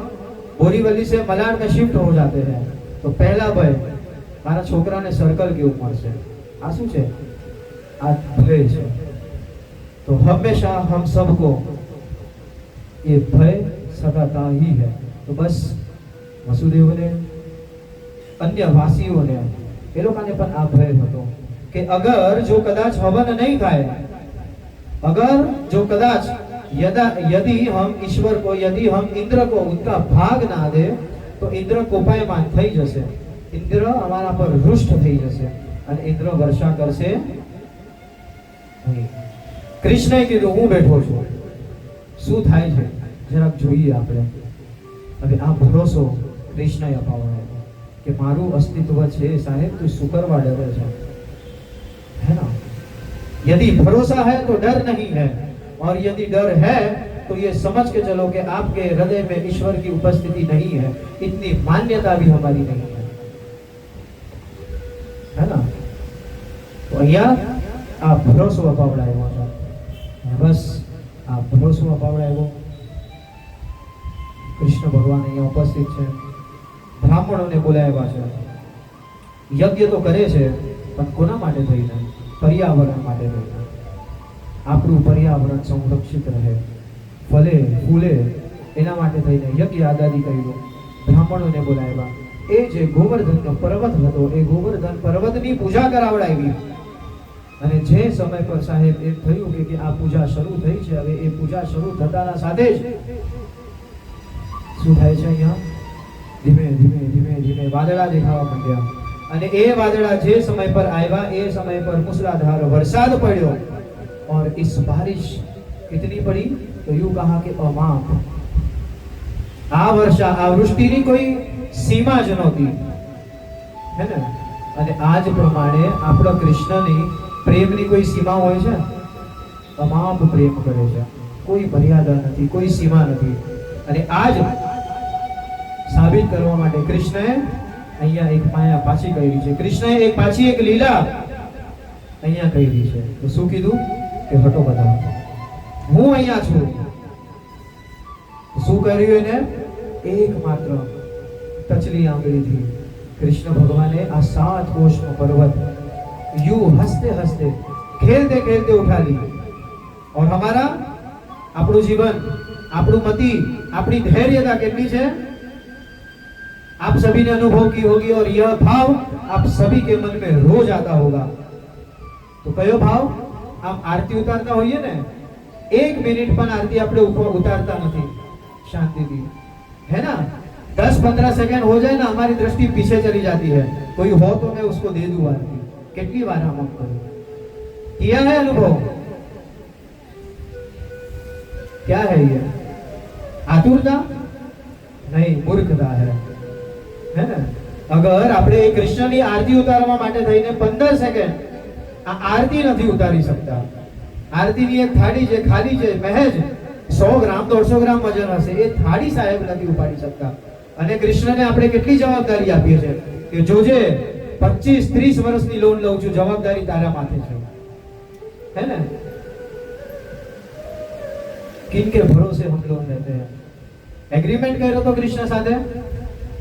S1: बोरीवली से मलाड में शिफ्ट हो जाते हैं, तो पहला भय मारा छोकरा ने सर्कल केवुं मळशे, आ शुं छे, आ भय छे। तो हमेशा हम सबको ये भय सताता ही है। तो बस वसुदेवने अन्य वासीओने ए लोकाने पण आ भय हतो कि अगर जो कदाच हवन नहीं थाय, अगर जो कदाच यदि हम ईश्वर को, यदि हम इंद्र को उनका भाग ना दे तो इंद्र कोपायमान થઈ જશે, इंद्र हमारा पर रुष्ट થઈ જશે અને इंद्र वर्षा કરશે નહીં। કૃષ્ણએ કીધું હું બેઠો છું, શું થાય છે જરાક જોઈએ આપણે। હવે આ ભરોસો કૃષ્ણએ અપાવ્યો કે મારું અસ્તિત્વ છે સાહેબ, તું શું કરવા ડરે છે, है ना। यदि भरोसा है तो डर नहीं है, और यदि डर है तो ये समझ के चलो कि आपके हृदय में ईश्वर की उपस्थिति नहीं है, इतनी मान्यता भी हमारी नहीं है ना। तो अहिया आ भरोસો અપાવડાવ્યો છે, बस आ भरोસો અપાવડાવ્યો। કૃષ્ણ ભગવાન અહીંયા ઉપસ્થિત છે, બ્રાહ્મણોને બોલાવ્યા છે, યજ્ઞ તો કરે છે પણ કોના માટે થઈને? પર્યાવરણ માટે થઈને, આપણું પર્યાવરણ સંરક્ષિત રહે, ફલે ફૂલે, એના માટે થઈને યજ્ઞ આદાદી કર્યો, બ્રાહ્મણોને બોલાવ્યા। એ જે ગોવર્ધનનો પર્વત હતો એ ગોવર્ધન પર્વતની પૂજા કરાવડાવી, અને જે સમય પર સાહેબ એમ થયું કે આ પૂજા શરૂ થઈ છે, હવે એ પૂજા શરૂ થતાના સાથે જ શું થાય છે, અહીંયા ધીમે ધીમે ધીમે ધીમે વાદળા દેખાવા માંડ્યા, અને એ વાદળા જે समय पर આવ્યા એ समय पर मूसलाधार वरसाद पड़्यो, और इस बारिश कितनी पड़ी तो यूं कहा कि अमाप। आ वर्षा आ वृष्टिनी कोई सीमा ज नहोती, है ने। અને આજ પ્રમાણે આપણો કૃષ્ણની પ્રેમની કોઈ સીમા હોય છે? અમાપ પ્રેમ કરે છે, કોઈ મર્યાદા નથી, કોઈ સીમા નથી। અને આજ સાબિત કરવા માટે કૃષ્ણએ અહીંયા એક માયા પાછી કરી છે, કૃષ્ણએ એક પાછી એક લીલા અહીંયા કરી છે। તો શું કીધું કે હટો બધા, હું અહીંયા છું। શું કર્યું એને? એકમાત્ર ટચલી આંગળીથી कृष्ण भगवाने आ 7 कोषનો पर्वत यूं हंसते हंसते खेलते खेलते उठा ली, और हमारा આપણું જીવન, આપણું મતિ, આપણી ધૈર્યતા કેટલી છે आप सभी ने अनुभव की होगी, और यह भाव आप सभी के मन में रोज आता होगा। तो कयो भाव? आप आरती उतारता होइए ने, 1 मिनिट पण आरती આપણે ઉતારતા નથી શાંતિથી, है ना। 10-15 सेकंड हो जाए ना, हमारी दृष्टि पीछे चली जाती है, कोई हो तो मैं उसको दे दूं आरती। कितनी बार हम करें, किया है अनुभव? क्या है ये? आतुरता नहीं, मूर्खता है ना। अगर આપણે કૃષ્ણની આરતી ઉતારવા માટે થઈને 15 સેકન્ડ આ આરતી નથી ઉતારી શકતા, આરતીની એક થાળી જે ખાલી છે મહેજ 100 ગ્રામ 150 ગ્રામ વજન હશે, એ થાળી સાહેબ નથી ઉપાડી શકતા। અને કૃષ્ણને આપણે કેટલી જવાબદારી આપીએ છે કે જોજે 25-30 વર્ષની લોન લઉં છું, જવાબદારી તારા માથે છે, है ना। किनके भरोसे हम लोन लेते हैं? एग्रीमेंट કર્યો તો કૃષ્ણ સાથે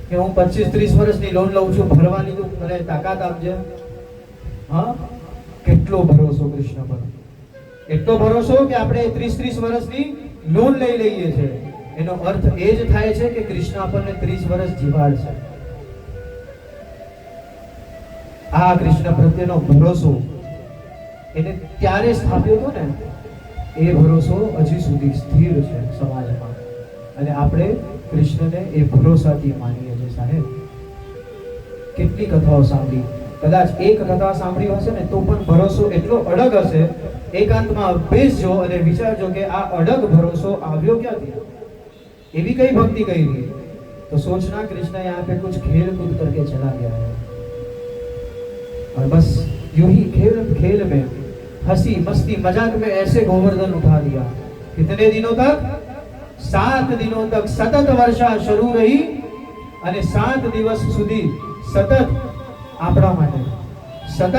S1: કે હું 25-30 વર્ષની લોન લઉં છું, ભરવાની તું મને તાકાત આપજે। હા, કેટલો ભરોસો કૃષ્ણ પર, એટલો ભરોસો કે આપણે 30-30 વર્ષની લોન લઈ લઈએ છે। એનો અર્થ એ જ થાય છે કે કૃષ્ણ આપણને 30 વર્ષ જીવાડશે। આ કૃષ્ણ પ્રત્યેનો ભરોસો એને ત્યારે સ્થાપ્યો હતો ને, એ ભરોસો હજી સુધી સ્થિર છે સમાજમાં, અને આપણે કૃષ્ણને એ ભરોસાથી માનીએ છીએ સાહેબ। કેટલી કથાઓ સાંભળી, કદાચ એક કથા સાંભળી હશે ને તો પણ ભરોસો એટલો અડગ હશે, એકાંતમાં બેસજો અને વિચારજો કે આ અડગ ભરોસો આવ્યો ક્યાંથી, एवी कई भक्ति कही थी। तो सोचना कृष्ण यहाँ पे कुछ खेल कूद करके चला गया है, और बस यूं ही खेल खेल में हंसी मस्ती मजाक में ऐसे गोवर्धन उठा दिया। कितने दिनों तक? 7 दिनों तक सतत वर्षा शुरू रही, અને 7 દિવસ સુધી સતત આપણા માટે, સતત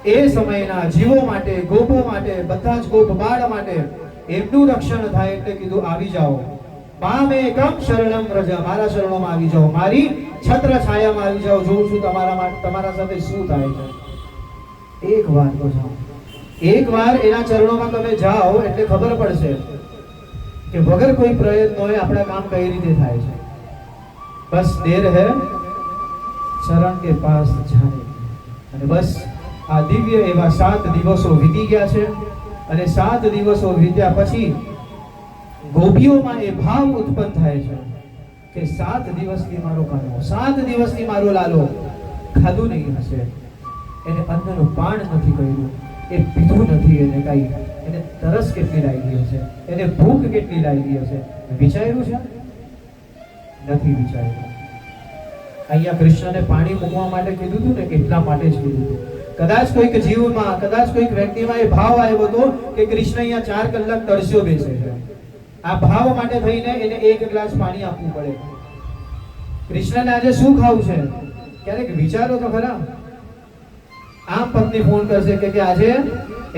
S1: એ સમયના જીવો માટે, ગોપો માટે, બધા જ ગોપ બાળ માટે એમનું રક્ષણ થાય એટલે કીધું આવી જાઓ, મામેકમ શરણમ વ્રજ, મારા શરણોમાં આવી જાઓ, મારી છત્ર છાયામાં આવી જાઓ, જોઉં છું તમારા સાથે શું થાય છે. એક વાર તો જાઓ, એક વાર એના ચરણોમાં તમે જાઓ એટલે ખબર પડશે કે વગર કોઈ પ્રયત્નોએ આપણા કામ કઈ રીતે થાય છે. બસ દેર હે ચરણ કે પાસ જાને. અને બસ આ દિવ્ય એવા 7 દિવસો વીતી ગયા છે. અને 7 દિવસો વીત્યા પછી ગોપીઓમાં એ ભાવ ઉત્પન્ન થાય છે કે 7 દિવસથી મારો કાનો, 7 દિવસથી મારો લાલો ખાધું નહીં હશે, એને અન્નનું પાન નથી કર્યું, એ પીધું નથી, એને કઈ એને તરસ કેટલી લાગી હશે, એને ભૂખ કેટલી લાગી હશે. વિચાર્યું છે? નથી વિચાર્યું. અહીંયા કૃષ્ણને પાણી મૂકવા માટે કીધું હતું ને, કેટલા માટે જ કીધું હતું. કદાચ કોઈક જીવમાં, કદાચ કોઈક વ્યક્તિમાં એ ભાવ આવ્યો હતો કે કૃષ્ણ અહીંયા 4 કલાક તરસ્યો બેસે છે. આ ભાવ માટે થઈને એને 1 ગ્લાસ પાણી આપવું પડે. કૃષ્ણને આજે શું ખાવું છે? ક્યારેક વિચારો તો ખરા. આમ પત્ની ફોન કરશે કે આજે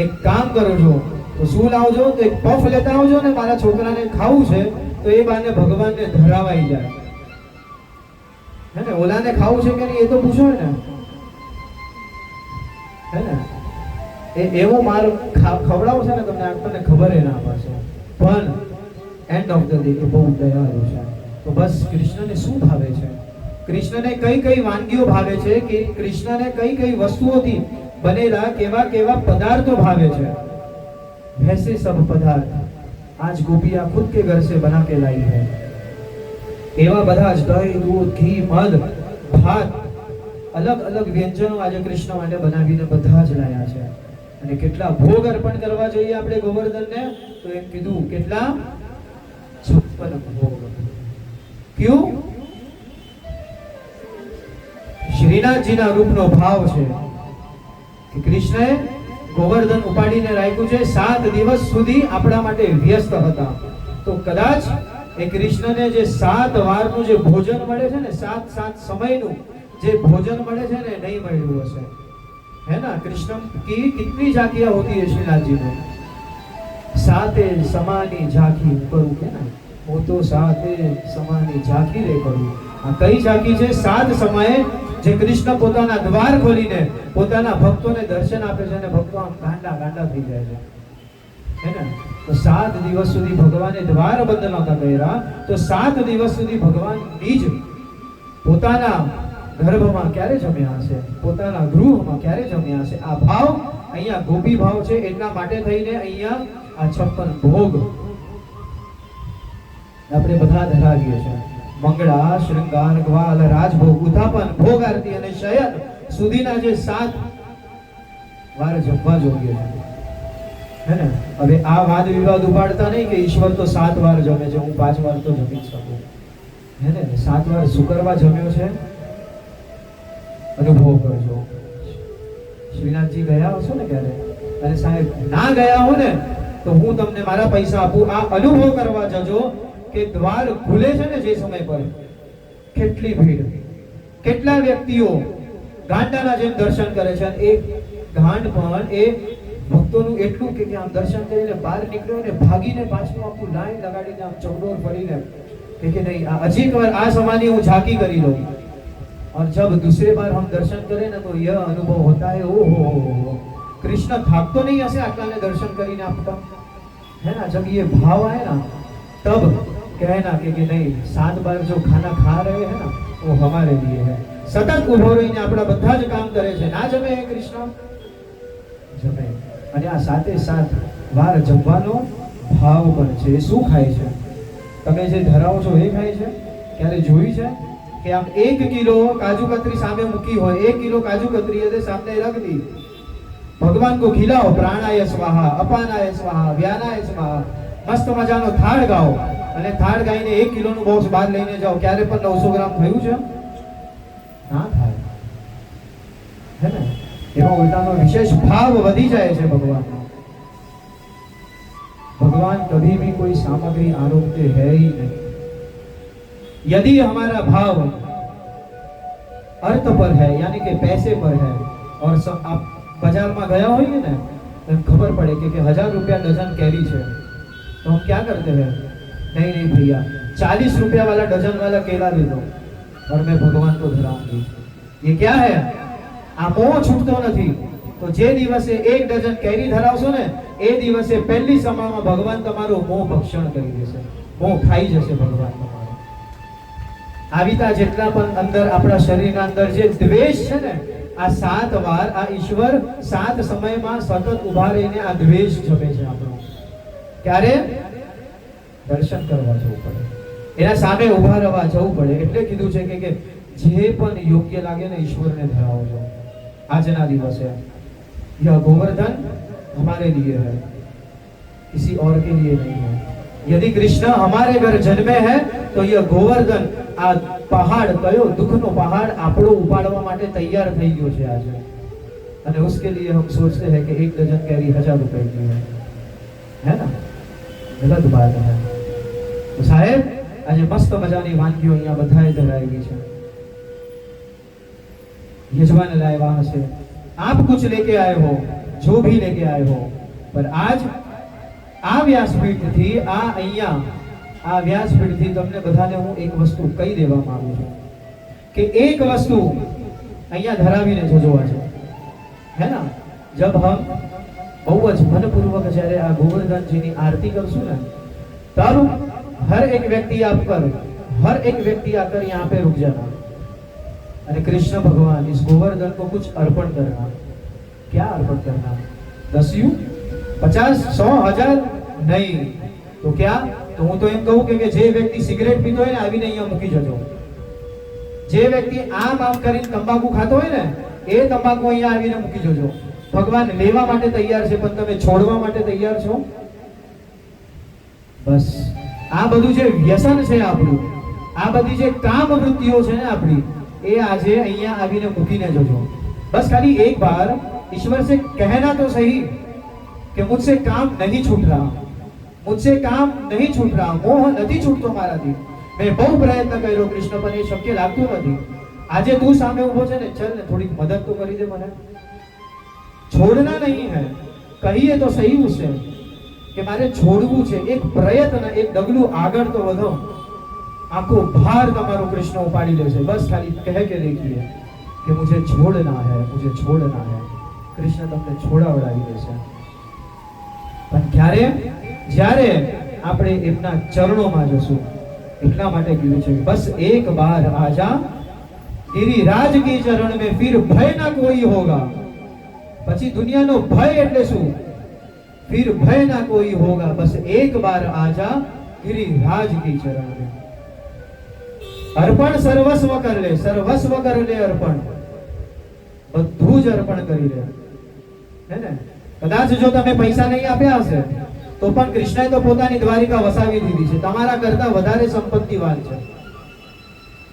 S1: એક કામ કરો છો તો શું લાવજો, તો એક પફ લેતા આવજો ને, મારા છોકરાને ખાવું છે. તો એ બાને ભગવાનને ધરાવાઈ જાય હે ને. ઓલાને ખાવું છે કે નહીં એ તો પૂછો ને, હે ને. એવો માર ખવડાવો છે ને તમને, આપણને ખબર ના પડશે, પણ એન્ડ ઓફ ધ ડે એ બહુ દયાળુ છે. તો બસ કૃષ્ણને શું ભાવે છે, કૃષ્ણને કઈ કઈ વાનગીઓ ભાવે છે, કે કૃષ્ણને કઈ કઈ વસ્તુઓથી બનેલા કેવા કેવા પદાર્થો ભાવે છે. वैसे सब पदार्थ आज गोपियां खुद के घर से बना के लाई है. એવા બધા જ દહીં, દૂધ, ઘી, મધ, ભાત, અલગ અલગ વ્યંજનો આજે કૃષ્ણ માટે બનાવીને બધા જ લાયા છે. અને કેટલા ભોગ અર્પણ કરવા જોઈએ આપણે ગોવર્ધનને? તો એમ કીધું કેટલા? 56 ભોગ. ક્યું? શ્રીનાથજીના રૂપનો ભાવ છે કે કૃષ્ણએ ગોવર્ધન ઉપાડીને રાખ્યું છે. 7 દિવસ સુધી આપણા માટે વ્યસ્ત હતા. તો કદાચ એ કૃષ્ણને જે 7 વારનું જે ભોજન મળે છે ને, 7 સમયનું જે ભોજન મળે છે ને, નહીં મળ્યું હશે, है ना. कृष्ण की कितनी झांकियां होती है श्रीनाथ जी में? 7 समानी झांकी करूं के ना, वो तो 7 समानी झांकी रे करूं. આ કઈ ઝાંકી છે? 7 સમયે જે કૃષ્ણ પોતાના દ્વાર ખોલીને પોતાના ભક્તોને દર્શન આપે છે અને ભક્તો આમ ગાંડા થઈ જાય છે, હે ને. તો 7 દિવસ સુધી ભગવાને દ્વાર બંધ નહોતા કર્યા. તો 7 દિવસ સુધી ભગવાન નિજ પોતાના ગર્ભમાં ક્યારે જમ્યા હશે, પોતાના ગૃહમાં ક્યારે જમ્યા હશે. આ ભાવ અહીંયા ગોપી ભાવ છે. એટલા માટે થઈને અહીંયા આ 56 ભોગ આપણે બધા ધરાવીએ છીએ. મંગળા, શૃંગાર, ગ્વાલ, રાજભોગ, ઉત્થાપન, ભોગ આરતી અને શયન સુધીના જે 7 વાર જમવા જોઈએ છે, હે ને. હવે આ વાદ વિવાદ ઉપાડતા નહીં કે ઈશ્વર તો 7 વાર જમે છે, હું 5 વાર તો જમી જ શકું, હે ને. 7 વાર શુક્રવાર જમ્યો છે, અનુભવ કરજો. શ્રીનાથજી ગયા હશો ને ક્યારે, અને સાહેબ ના ગયા હો ને, તો હું તમને મારા પૈસા આપું. આ અનુભવ કરવા જજો કે દ્વાર ખુલે છે ને જે સમય પર, કેટલી ભીડ, કેટલા વ્યક્તિઓ ગાંડાના જેમ દર્શન કરે છે. અને એ ગાંડ પણ એ ભક્તોનું એટલું કે આમ દર્શન કરીને બહાર નીકળ્યો ને ભાગીને પાછું આખું લાઈન લગાડીને આમ ચૌડોર ફરીને કે નહીં હજી એક વાર આ સમાની હું ઝાંકી કરી લઉં. और जब दूसरे बार हम दर्शन करें ना तो यह अनुभव होता है, ओ हो कृष्ण थक तो नहीं हसे आटला ने दर्शन करीने आपका, है ना. जब ये भाव आए ना तब कहना कि नहीं 7 बार जो खाना खा रहे हैं ना वो हमारे लिए है. सतत उभो रहीने આપણા બધા જ કામ કરે છે. ના જમે હે કૃષ્ણ? જમે. અને આ 7 વાર જમવાનો ભાવ પણ છે. એ શું ખાય છે? તમે જે ધરાવો છો એ ખાય છે? ક્યારે જોઈ છે कि हम 1 किलो काजू कतरी सामने मुकी हो, 1 किलो काजू कतरी है सामने रख दी, भगवान को खिलाओ, प्राणाय स्वाहा, अपानाय स्वाहा, व्यानाय स्वाहा, मस्त मजानो थाળ ગાઓ અને થાળ ગાઈને 1 કિલોનું બોક્સ બહાર લઈને જાઓ. ક્યારે પણ 900 ગ્રામ થયું છે? ના થાય, હે ને. એમાં ઉલટાનો વિશેષ ભાવ વધી જાય છે ભગવાનનો. भगवान कभी भी कोई सामग्री आरोपते है ही नहीं. यदि हमारा भाव अर्थ पर है, यानी कि पैसे पर है, और आप बाजार में गया होइए ने तो खबर पड़े कि 1000 रुपया डजन कैरी है, तो हम क्या करते हैं, नहीं नहीं भैया 40 रुपया वाला डजन वाला केला दे दो और मैं भगवान को धराऊंगी। ये क्या है, आ मोह छूटतो નથી। તો જે દિવસે 1 ડઝન કેરી ધરાવશો ને એ દિવસે પહેલી સમામાં ભગવાન તમારો મોહ ભક્ષણ કરી દેશે, મોહ ખાઈ જશે ભગવાન તમારો। આવીતા જેટલા પણ અંદર આપણા શરીરના અંદર જે દ્વેષ છે ને, આ 7 વાર આ ઈશ્વર 7 સમયમાં સતત ઊભા રહીને આ દ્વેષ જપે છે આપણો। ક્યારે દર્શન કરવા જવું પડે, એના સામે ઊભા રહેવા જવું પડે। એટલે કીધું છે કે જે પણ યોગ્ય લાગે ને ઈશ્વરને ધરાવજો આજના દિવસે। यह गोवर्धन हमारे लिए है, किसी और के लिए नहीं है। यदि कृष्ण हमारे घर जन्मे है तो यह गोवर्धन आ पहाड़ कयो दुखनो पहाड़ આપણો ઉપાડવા માટે તૈયાર થઈ ગયો છે આજે। અને उसके लिए हम सोचते हैं कि 1 डजन कैरी 1000 रुपए की है ना, गलत बात है। तो साहेब આજે મસ્ત મજાની વાનગીઓ અહીંયા બધાએ ધરાવી છે, यजमान लाया हશે। आप कुछ लेके आए हो, जो भी लेके आए हो, पर आज आ व्यासपीठ थी आ અહીંયા આ વ્યાસપીठ થી તમને બધાને હું એક વસ્તુ કહી દેવા માંગુ છું કે એક વસ્તુ અહીંયા ધરાવીને જોજો આજે, है ना। जब हम બહુ જ મનપૂર્વક જ્યારે આ ગોવર્ધનજીની આરતી કરશું ને, तब हर एक व्यक्ति आकर यहाँ पे रुक जाना अरे कृष्ण भगवान इस गोवर्धन को कुछ अर्पण करना। क्या अर्पण करना, 10 यू 50 100 1000 नहीं तो क्या, तो હું તો એમ કહું કે જે વ્યક્તિ સિગરેટ પીતો હોય ને આવીને અહીંયા મૂકી જજો। જે વ્યક્તિ આમ કરીને તંબાકુ ખાતો હોય ને એ તંબાકુ અહીંયા આવીને મૂકી જજો। ભગવાન લેવા માટે તૈયાર છે પણ તમે છોડવા માટે તૈયાર છો? બસ આ બધું જે વ્યસન છે આપણું, આ બધી જે કામ વૃત્તિઓ છે ને આપણી, એ આજે અહીંયા આવીને મૂકીને જજો। बस खाली एक बार ईश्वर से कहना तो सही कि मुझसे काम नहीं छूट रहा, मुझसे काम नहीं छूट रहा, मोह नहीं छूटतो माराथी। मैं बहु प्रयत्न कर्यो कृष्ण पण ए शक्य लागતું નથી। આજે તું સામે ઊભો છે ને, चल ने थोड़ी मदद तो કરી દે મને। छोड़ना नहीं है, कहिए तो सही उसे कि मारे छोड़વું છે। एक प्रयत्न, एक डगલું આગળ तो વધો, आखो भार તમારો કૃષ્ણ ઉપાડી લેશે। बस खाली कह के देखिए कि मुझे छोड़ना है, मुझे छोड़ना है, कृष्ण તમને છોડાવડાવી દેશે। પણ ક્યારે, જ્યારે આપણે એમના ચરણોમાં જશું એટલા માટે કીધું છે બસ એક બાર આજા गिरिराज की चरण में फिर भय ना कोई होगा। પછી દુનિયાનો ભય એટલે શું, फिर भय ना कोई होगा, बस एक बार आजा गिरिराज की चरण में। अर्पण सर्वस्व कर ले, सर्वस्व कर ले अर्पण, બધું જ અર્પણ કરી લે, હે ને। કદાચ જો તમે પૈસા નહીં આપ્યા હશે તો પણ કૃષ્ણએ તો પોતાની દ્વારિકા વસાવી દીધી છે, તમારા કરતા વધારે સંપત્તિવાન છે,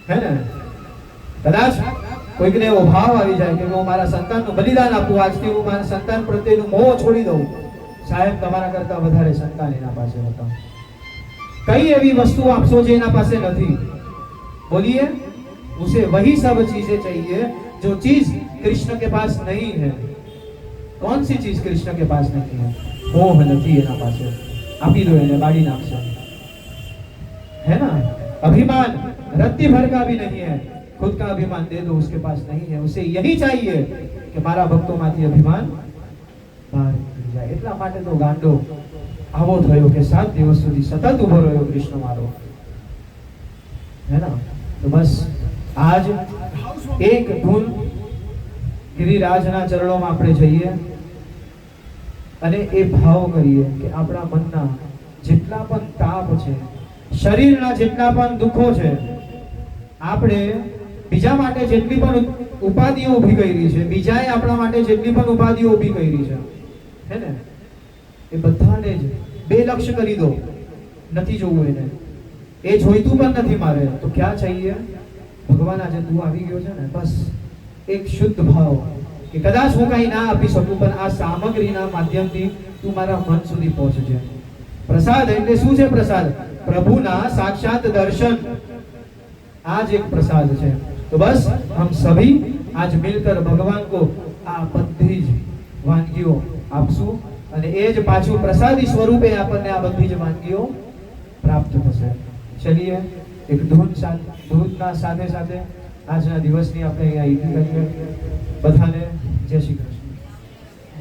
S1: હે ને। કદાચ કોઈકને એવો ભાવ આવી જાય કે હું મારા સંતાનનું બલિદાન આપું, આજથી હું મારા સંતાન પ્રત્યેનું મોહ છોડી દઉં, સાહેબ તમારા કરતા વધારે સંતાન એના પાસે હતા। કઈ એવી વસ્તુ આપશો જે એના પાસે નથી? बोलिए, उसे वही सब चीजें चाहिए जो चीज कृष्ण के पास नहीं है। कौन सी चीज कृष्ण के पास नहीं है? मोह નથી એના પાસે, આપી દો એને, બાળી નાખશે, है ना। अभिमान रत्ती भर का भी नहीं है, खुद का अभिमान दे दो, उसके पास नहीं है। उसे यही चाहिए कि मारा भक्तोમાંથી અભિમાન બહાર નીકળી જાય। એટલા માટે તો ગાંડો આવો થયો કે 7 દિવસ સુધી સતત ઊભો રહ્યો કૃષ્ણ મારો, है ना। तो बस आज एक धून गिरिराजना चरणों में આપણે જઈએ અને એ ભાવ કરીએ કે આપણા મનના જેટલા પણ તાપ છે, શરીરના જેટલા પણ દુખો છે, આપણે બીજા માટે જેટલી પણ ઉપાધિઓ ઊભી કરી છે, બીજાએ આપણા માટે જેટલી પણ ઉપાધિઓ ઊભી કરી છે, હે ને, એ બધાને જ બેલક્ષ્ય કરી દો। નથી જોવું એને, એ જોઈતું પણ નથી મારે, તો क्या चाहिए? ભગવાન આજે તું આવી ગયો છે ને, બસ એક શુદ્ધ ભાવ કે કદાચ હું કઈ ના આપી શકું પણ આ સામગ્રીના માધ્યમથી તું મારા મન સુધી પહોંચજે। પ્રસાદ એટલે શું છે? પ્રસાદ પ્રભુના સાક્ષાત દર્શન, आज एक प्रसाद है। तो बस हम सभी आज मिलकर भगवान को आ बધી જ વાનગીઓ આપશું અને એ જ પાછું પ્રસાદી સ્વરૂપે આપણને આ બધી જ વાનગીઓ પ્રાપ્ત થશે. ચલીએ એક ધૂનના સાથે સાથે આજના દિવસની આપણે અહીંયા કરીએ. બધાને જય શ્રી કૃષ્ણ.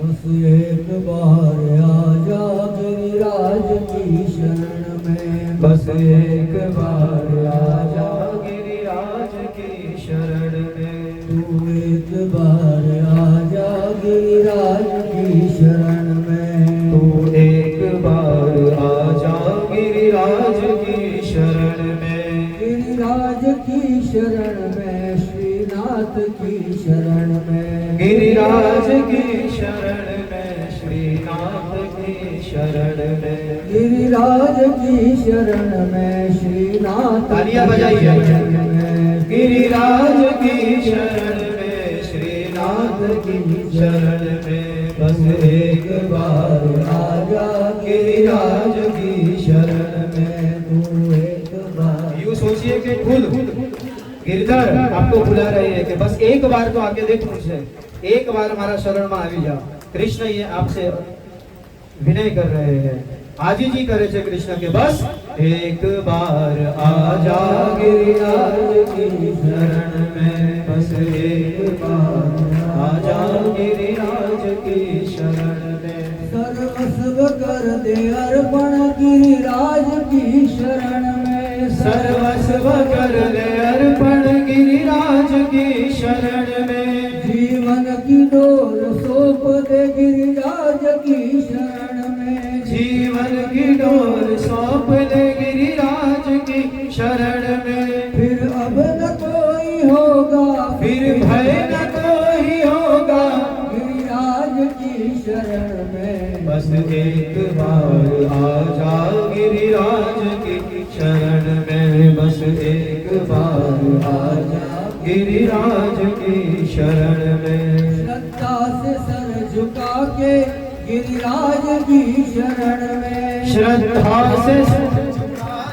S2: बस एक बार आजा गिरिराज की शरण में,
S1: बस एक बार आजा गिरिराज की शरण में,
S2: तू एक बार आजा गिरिराज की शरण में,
S1: तू एक बार आजा गिरिराज की शरण में,
S2: गिरिराज की शरण में, श्रीनाथ की शरण में,
S1: गिरिराज की शरण में, श्रीनाथ की शरण में,
S2: गिरिराज की शरण में, श्रीनाथ
S1: तालियां बजाइए. गिरिराज की शरण में, श्रीनाथ की शरण में, बस एक बार आजा गिरिराज की शरण में,
S2: तू एक बार.
S1: यूं सोचिए कि खुद गिरधर आपको बुला रहे हैं कि बस एक बार तो आके देखो मुझे, एक बार हमारा शरण में આવી જાઓ. कृष्ण ये आपसे विनय कर रहे हैं, आजीजी करे छे कृष्ण के बस एक बार आजा गिरिराज की शरण में, बस एक बार आजा गिरिराज की शरण में,
S2: सर्वस्व कर दे अर्पण गिरिराज की शरण में,
S1: सर्वस्व कर ले अर्पण गिरिराज की शरण में,
S2: जीवन की डोर सौंप दे गिरिराज की शरण में,
S1: जीवन की डोर सौंप दे गिरिराज की शरण में,
S2: फिर अब न कोई होगा,
S1: फिर भय न कोई होगा
S2: गिरिराज की शरण में,
S1: बस एक बार आजा गिरिराज की शरण में, बस एक बार आजा गिरिराज की शरण में,
S2: श्रद्धा से सर झुका के गिरिराज की शरण में,
S1: श्रद्धा से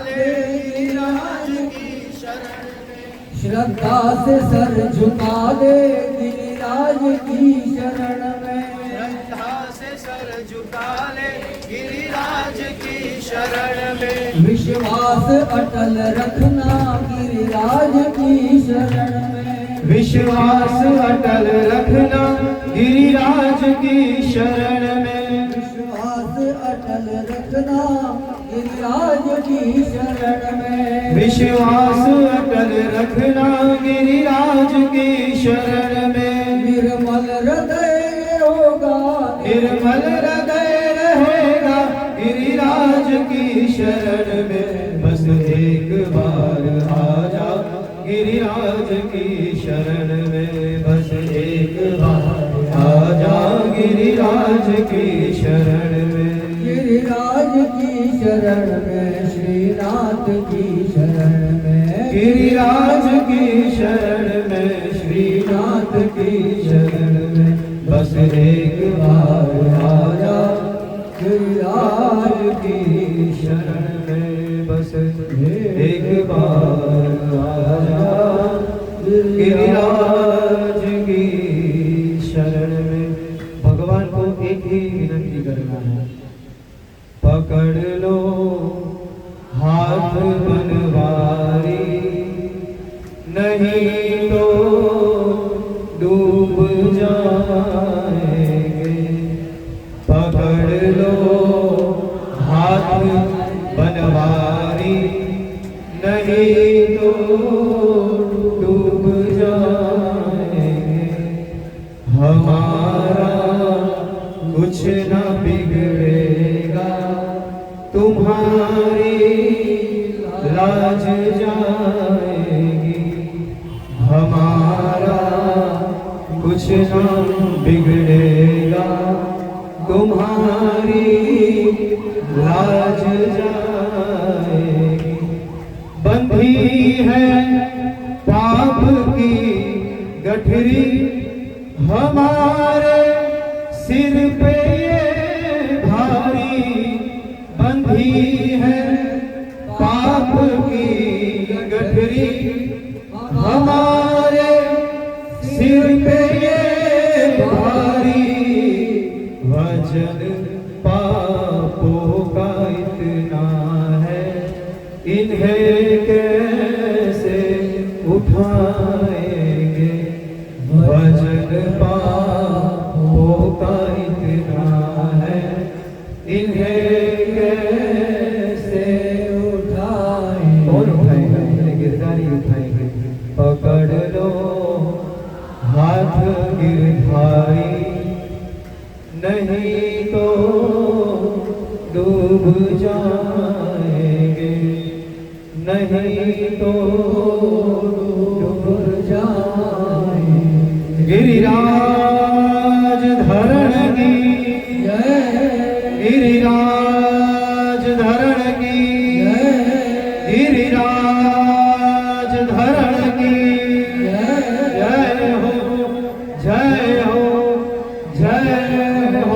S2: गिरिराज की शरण में, श्रद्धा से सर झुका दे गिरिराज की शरण में,
S1: श्रद्धा से सर झुका ले गिरिराज की शरण में,
S2: विश्वास अटल रखना गिरिराज की शरण में,
S1: विश्वास अटल रखना गिरिराज की शरण में,
S2: विश्वास अटल रखना गिरिराज की शरण में,
S1: विश्वास अटल रखना गिरिराज की शरण में,
S2: निर्मल हृदय होगा,
S1: निर्मल हृदय रहेगा गिरिराज की शरण में, बस एक बार आजा गिरिराज की शरण में, बस एक बार आजा गिरिराज की शरण में,
S2: गिरिराज की शरण में, श्रीनाथ की शरण में,
S1: गिरिराज की शरण में, श्रीनाथ की शरण में, बस एक बार आजा गिरिराज की शरण में, बस एक बार आजा गिरिराज की शरण में. भगवान को एक ही विनती करना है, पकड़ लो हाथ बनवारी, नहीं तो डूब जाएंगे, पकड़ लो हाथ बनवारी, नहीं तो डूब जाएंगे, हमारा कुछ न बिगड़ेगा, तुम्हारी लाज जाएगी, हमारा कुछ न बिगड़ेगा, तुम्हारी लाज जाएगी, बंधी है पाप की गठरी हमारे सिर पे ये भारी, बंधी है पाप की गठरी हमारे सिर पे ये भारी, वजन पापों का इतना है, इन्हें कैसे उठाएंगे। भजन पापों का इतना है, इन्हें कैसे उठाएंगे। कौन उठाएगा? इन्हें गिरधारी उठाएंगे। पकड़ लो हाथ गिरधारी, नहीं तो डूब जाएंगे, नहीं तो डूब जाएंगे। गिरिराज धरण की
S2: जय,
S1: गिरिराज धरण की
S2: जय,
S1: गिरिराज धरण की जय हो, जय हो, जय हो।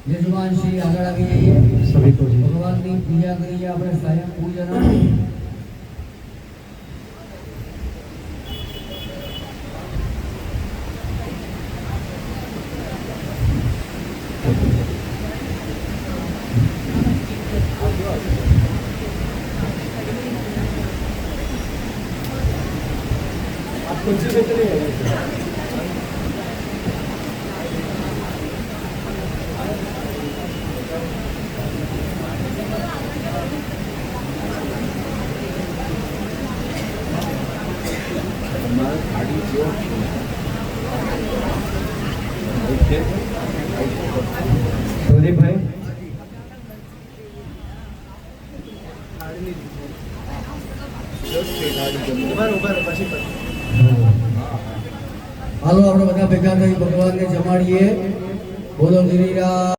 S2: यजमान श्री આગળ આવી જઈએ।
S1: सभी को जी
S2: ભગવાનની પૂજા કરીએ આપણે સ્વયં પૂજન।
S1: પ્રદીપ ભાઈ
S2: હાલો આપણે બધા ભેગા થઈ ભગવાનને જમાડીએ। બોલો ગિરિરાજ।